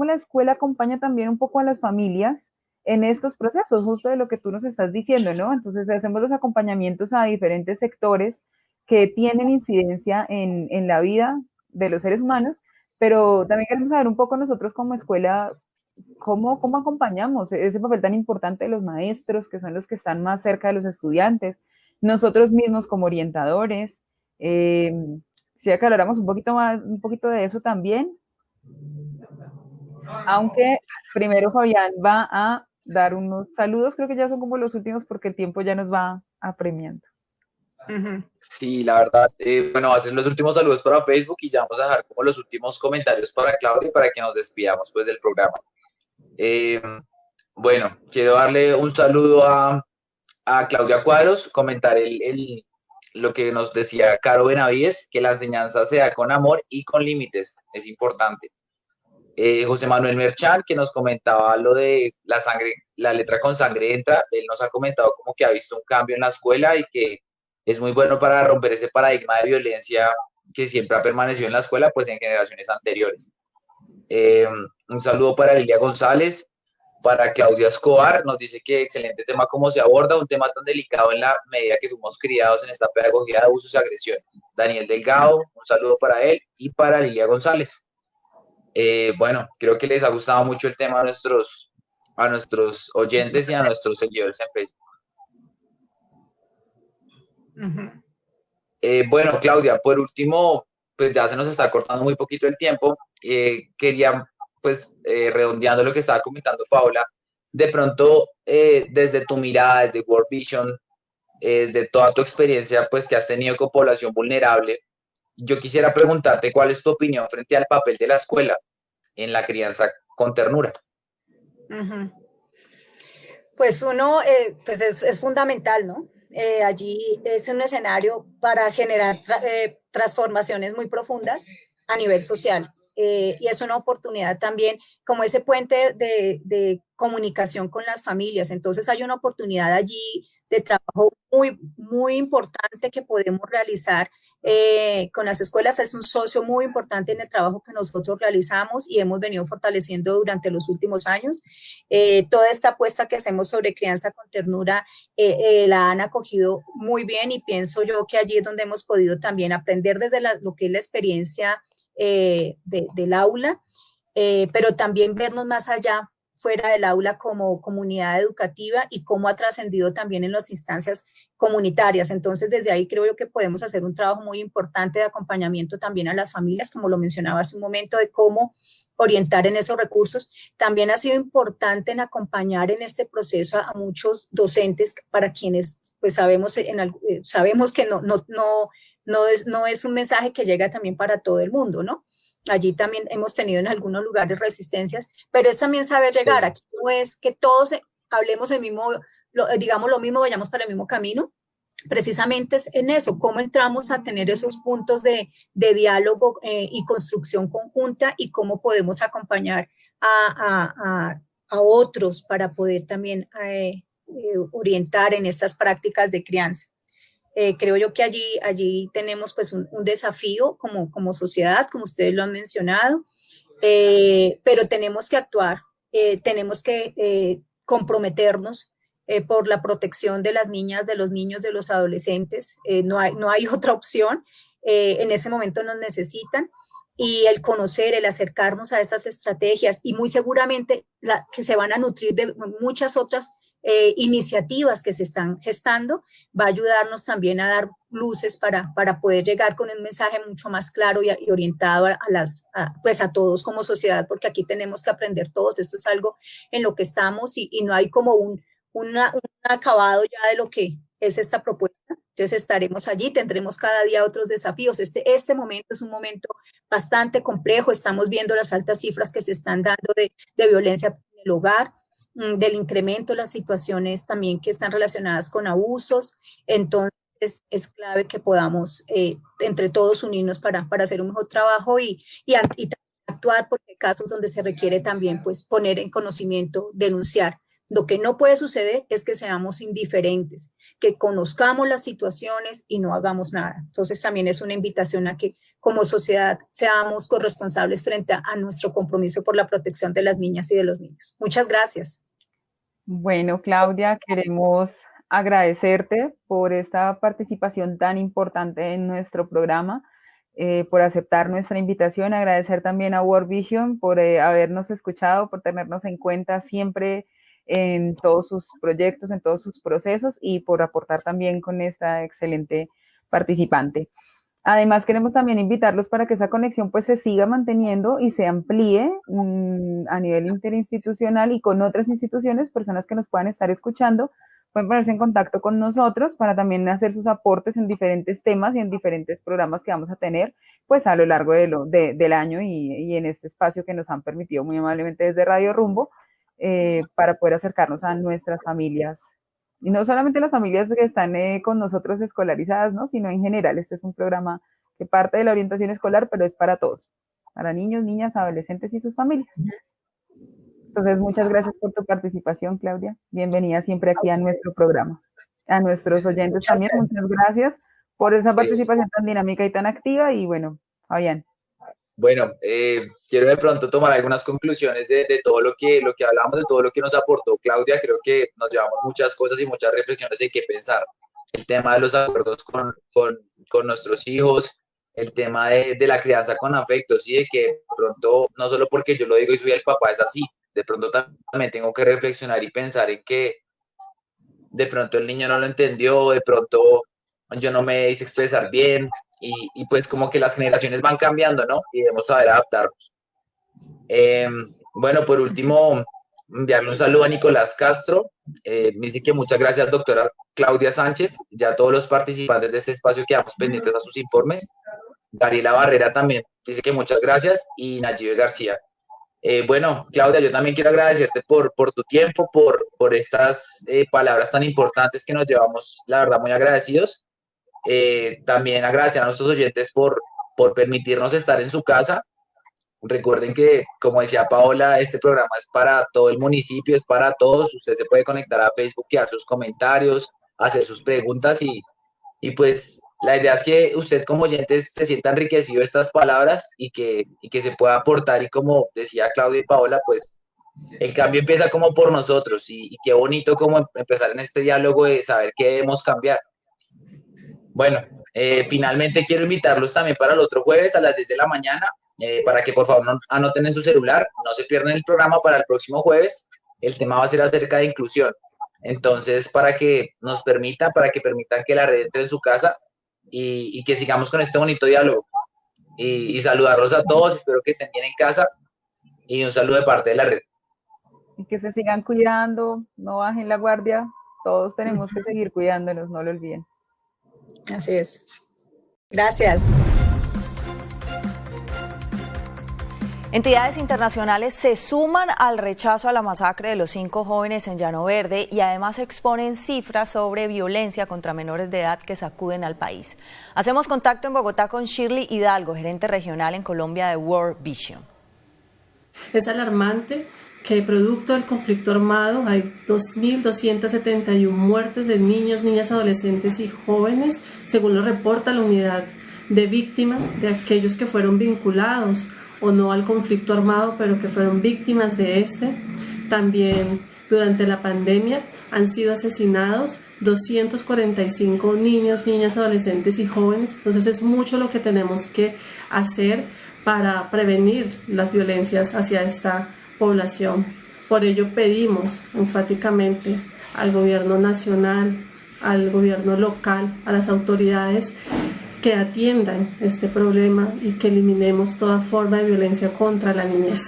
la escuela acompaña también un poco a las familias en estos procesos, justo de lo que tú nos estás diciendo, ¿no? Entonces hacemos los acompañamientos a diferentes sectores que tienen incidencia en la vida de los seres humanos, pero también queremos saber un poco nosotros como escuela cómo acompañamos ese papel tan importante de los maestros, que son los que están más cerca de los estudiantes, nosotros mismos como orientadores. Si que habláramos un poquito de eso también, aunque primero Fabián va a dar unos saludos, creo que ya son como los últimos porque el tiempo ya nos va apremiando. Sí, la verdad, bueno, hacen los últimos saludos para Facebook y ya vamos a dejar como los últimos comentarios para Claudia para que nos despidamos pues del programa. Bueno, quiero darle un saludo a Claudia Cuadros, comentar lo que nos decía Caro Benavides, que la enseñanza se da con amor y con límites, es importante. José Manuel Merchán, que nos comentaba lo de la letra con sangre entra, él nos ha comentado como que ha visto un cambio en la escuela y que es muy bueno para romper ese paradigma de violencia que siempre ha permanecido en la escuela, pues en generaciones anteriores. Un saludo para Lilia González, para Claudia Escobar, nos dice que excelente tema cómo se aborda, un tema tan delicado en la medida que fuimos criados en esta pedagogía de abusos y agresiones. Daniel Delgado, un saludo para él y para Lilia González. Bueno, creo que les ha gustado mucho el tema a nuestros oyentes y a nuestros seguidores en Facebook. Bueno, Claudia, por último, pues ya se nos está cortando muy poquito el tiempo. Quería, pues, redondeando lo que estaba comentando Paula, de pronto, desde tu mirada, desde World Vision, desde toda tu experiencia, pues, que has tenido con población vulnerable, yo quisiera preguntarte cuál es tu opinión frente al papel de la escuela en la crianza con ternura. Pues uno, pues es fundamental, ¿no? Allí es un escenario para generar transformaciones muy profundas a nivel social. Y es una oportunidad también como ese puente de comunicación con las familias. Entonces hay una oportunidad allí de trabajo muy, muy importante que podemos realizar con las escuelas. Es un socio muy importante en el trabajo que nosotros realizamos y hemos venido fortaleciendo durante los últimos años. Toda esta apuesta que hacemos sobre crianza con ternura la han acogido muy bien y pienso yo que allí es donde hemos podido también aprender desde lo que es la experiencia del aula, pero también vernos más allá, fuera del aula como comunidad educativa y cómo ha trascendido también en las instancias comunitarias. Entonces, desde ahí creo yo que podemos hacer un trabajo muy importante de acompañamiento también a las familias, como lo mencionaba hace un momento, de cómo orientar en esos recursos. También ha sido importante en acompañar en este proceso a muchos docentes para quienes pues sabemos que no es un mensaje que llega también para todo el mundo, ¿no? Allí también hemos tenido en algunos lugares resistencias, pero es también saber llegar. Aquí no es que todos hablemos el mismo, digamos lo mismo, vayamos para el mismo camino. Precisamente es en eso, cómo entramos a tener esos puntos de diálogo y construcción conjunta y cómo podemos acompañar a otros para poder también orientar en estas prácticas de crianza. Creo yo que allí tenemos pues un desafío como sociedad, como ustedes lo han mencionado, pero tenemos que actuar, tenemos que comprometernos por la protección de las niñas, de los niños, de los adolescentes. No hay otra opción. En ese momento nos necesitan. Y el conocer, el acercarnos a estas estrategias y muy seguramente que se van a nutrir de muchas otras iniciativas que se están gestando, va a ayudarnos también a dar luces para poder llegar con un mensaje mucho más claro y orientado a todos como sociedad, porque aquí tenemos que aprender todos. Esto es algo en lo que estamos y no hay como un acabado ya de lo que es esta propuesta. Entonces estaremos allí, tendremos cada día otros desafíos. Este momento es un momento bastante complejo. Estamos viendo las altas cifras que se están dando de violencia en el hogar, del incremento de las situaciones también que están relacionadas con abusos. Entonces es clave que podamos entre todos unirnos para hacer un mejor trabajo y actuar, porque hay casos donde se requiere también pues poner en conocimiento, denunciar. Lo que no puede suceder es que seamos indiferentes, que conozcamos las situaciones y no hagamos nada. Entonces también es una invitación a que como sociedad seamos corresponsables frente a nuestro compromiso por la protección de las niñas y de los niños. Muchas gracias. Bueno, Claudia, queremos agradecerte por esta participación tan importante en nuestro programa, por aceptar nuestra invitación, agradecer también a World Vision por habernos escuchado, por tenernos en cuenta siempre en todos sus proyectos, en todos sus procesos y por aportar también con esta excelente participante. Además, queremos también invitarlos para que esa conexión pues se siga manteniendo y se amplíe a nivel interinstitucional y con otras instituciones, personas que nos puedan estar escuchando, pueden ponerse en contacto con nosotros para también hacer sus aportes en diferentes temas y en diferentes programas que vamos a tener pues a lo largo del año y en este espacio que nos han permitido muy amablemente desde Radio Rumbo, para poder acercarnos a nuestras familias, y no solamente las familias que están con nosotros escolarizadas, ¿no? Sino en general. Este es un programa que parte de la orientación escolar, pero es para todos, para niños, niñas, adolescentes y sus familias. Entonces, muchas gracias por tu participación, Claudia. Bienvenida siempre aquí a nuestro programa. A nuestros oyentes también, muchas gracias por esa participación tan dinámica y tan activa. Y bueno, Fabián. Bueno, quiero de pronto tomar algunas conclusiones de todo lo que hablamos, de todo lo que nos aportó Claudia. Creo que nos llevamos muchas cosas y muchas reflexiones en qué pensar. El tema de los acuerdos con nuestros hijos, el tema de la crianza con afecto, ¿sí? De que de pronto, no solo porque yo lo digo y soy el papá, es así. De pronto también tengo que reflexionar y pensar en que de pronto el niño no lo entendió, de pronto yo no me hice expresar bien, y pues como que las generaciones van cambiando, ¿no? Y debemos saber adaptarnos. Bueno, por último, enviarle un saludo a Nicolás Castro. Me dice que muchas gracias, doctora Claudia Sánchez, ya todos los participantes de este espacio quedamos pendientes a sus informes. Gabriela Barrera también dice que muchas gracias, y Nayibe García. Bueno, Claudia, yo también quiero agradecerte por tu tiempo, por estas palabras tan importantes que nos llevamos, la verdad, muy agradecidos. También agradecer a nuestros oyentes por permitirnos estar en su casa. Recuerden que, como decía Paola, este programa es para todo el municipio, es para todos. Usted se puede conectar a Facebook y dar sus comentarios, hacer sus preguntas y pues la idea es que usted como oyente se sienta enriquecido de estas palabras y que se pueda aportar, y como decía Claudia y Paola, pues el cambio empieza como por nosotros, y qué bonito como empezar en este diálogo de saber qué debemos cambiar. Bueno, finalmente quiero invitarlos también para el otro jueves a las 10 de la mañana, para que por favor no anoten en su celular, no se pierdan el programa para el próximo jueves. El tema va a ser acerca de inclusión. Entonces, para que permitan que la red entre en su casa y que sigamos con este bonito diálogo. Y saludarlos a todos, espero que estén bien en casa, y un saludo de parte de la red. Y que se sigan cuidando, no bajen la guardia, todos tenemos que seguir cuidándonos, no lo olviden. Así es. Gracias. Entidades internacionales se suman al rechazo a la masacre de los 5 jóvenes en Llano Verde y además exponen cifras sobre violencia contra menores de edad que sacuden al país. Hacemos contacto en Bogotá con Shirley Hidalgo, gerente regional en Colombia de World Vision. Es alarmante que producto del conflicto armado hay 2.271 muertes de niños, niñas, adolescentes y jóvenes, según lo reporta la unidad de víctimas de aquellos que fueron vinculados o no al conflicto armado, pero que fueron víctimas de este. También Durante la pandemia han sido asesinados 245 niños, niñas, adolescentes y jóvenes. Entonces es mucho lo que tenemos que hacer para prevenir las violencias hacia esta población. Por ello pedimos enfáticamente al gobierno nacional, al gobierno local, a las autoridades que atiendan este problema y que eliminemos toda forma de violencia contra la niñez.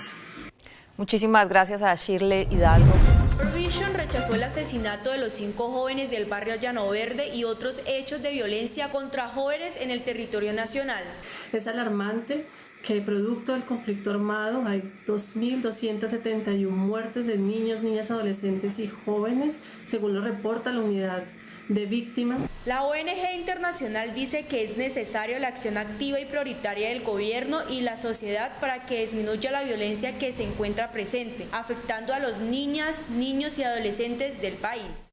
Muchísimas gracias a Shirley Hidalgo. Provision rechazó el asesinato de los 5 jóvenes del barrio Llano Verde y otros hechos de violencia contra jóvenes en el territorio nacional. Es alarmante que producto del conflicto armado hay 2.271 muertes de niños, niñas, adolescentes y jóvenes, según lo reporta la unidad de víctimas. La ONG internacional dice que es necesaria la acción activa y prioritaria del gobierno y la sociedad para que disminuya la violencia que se encuentra presente, afectando a los niñas, niños y adolescentes del país.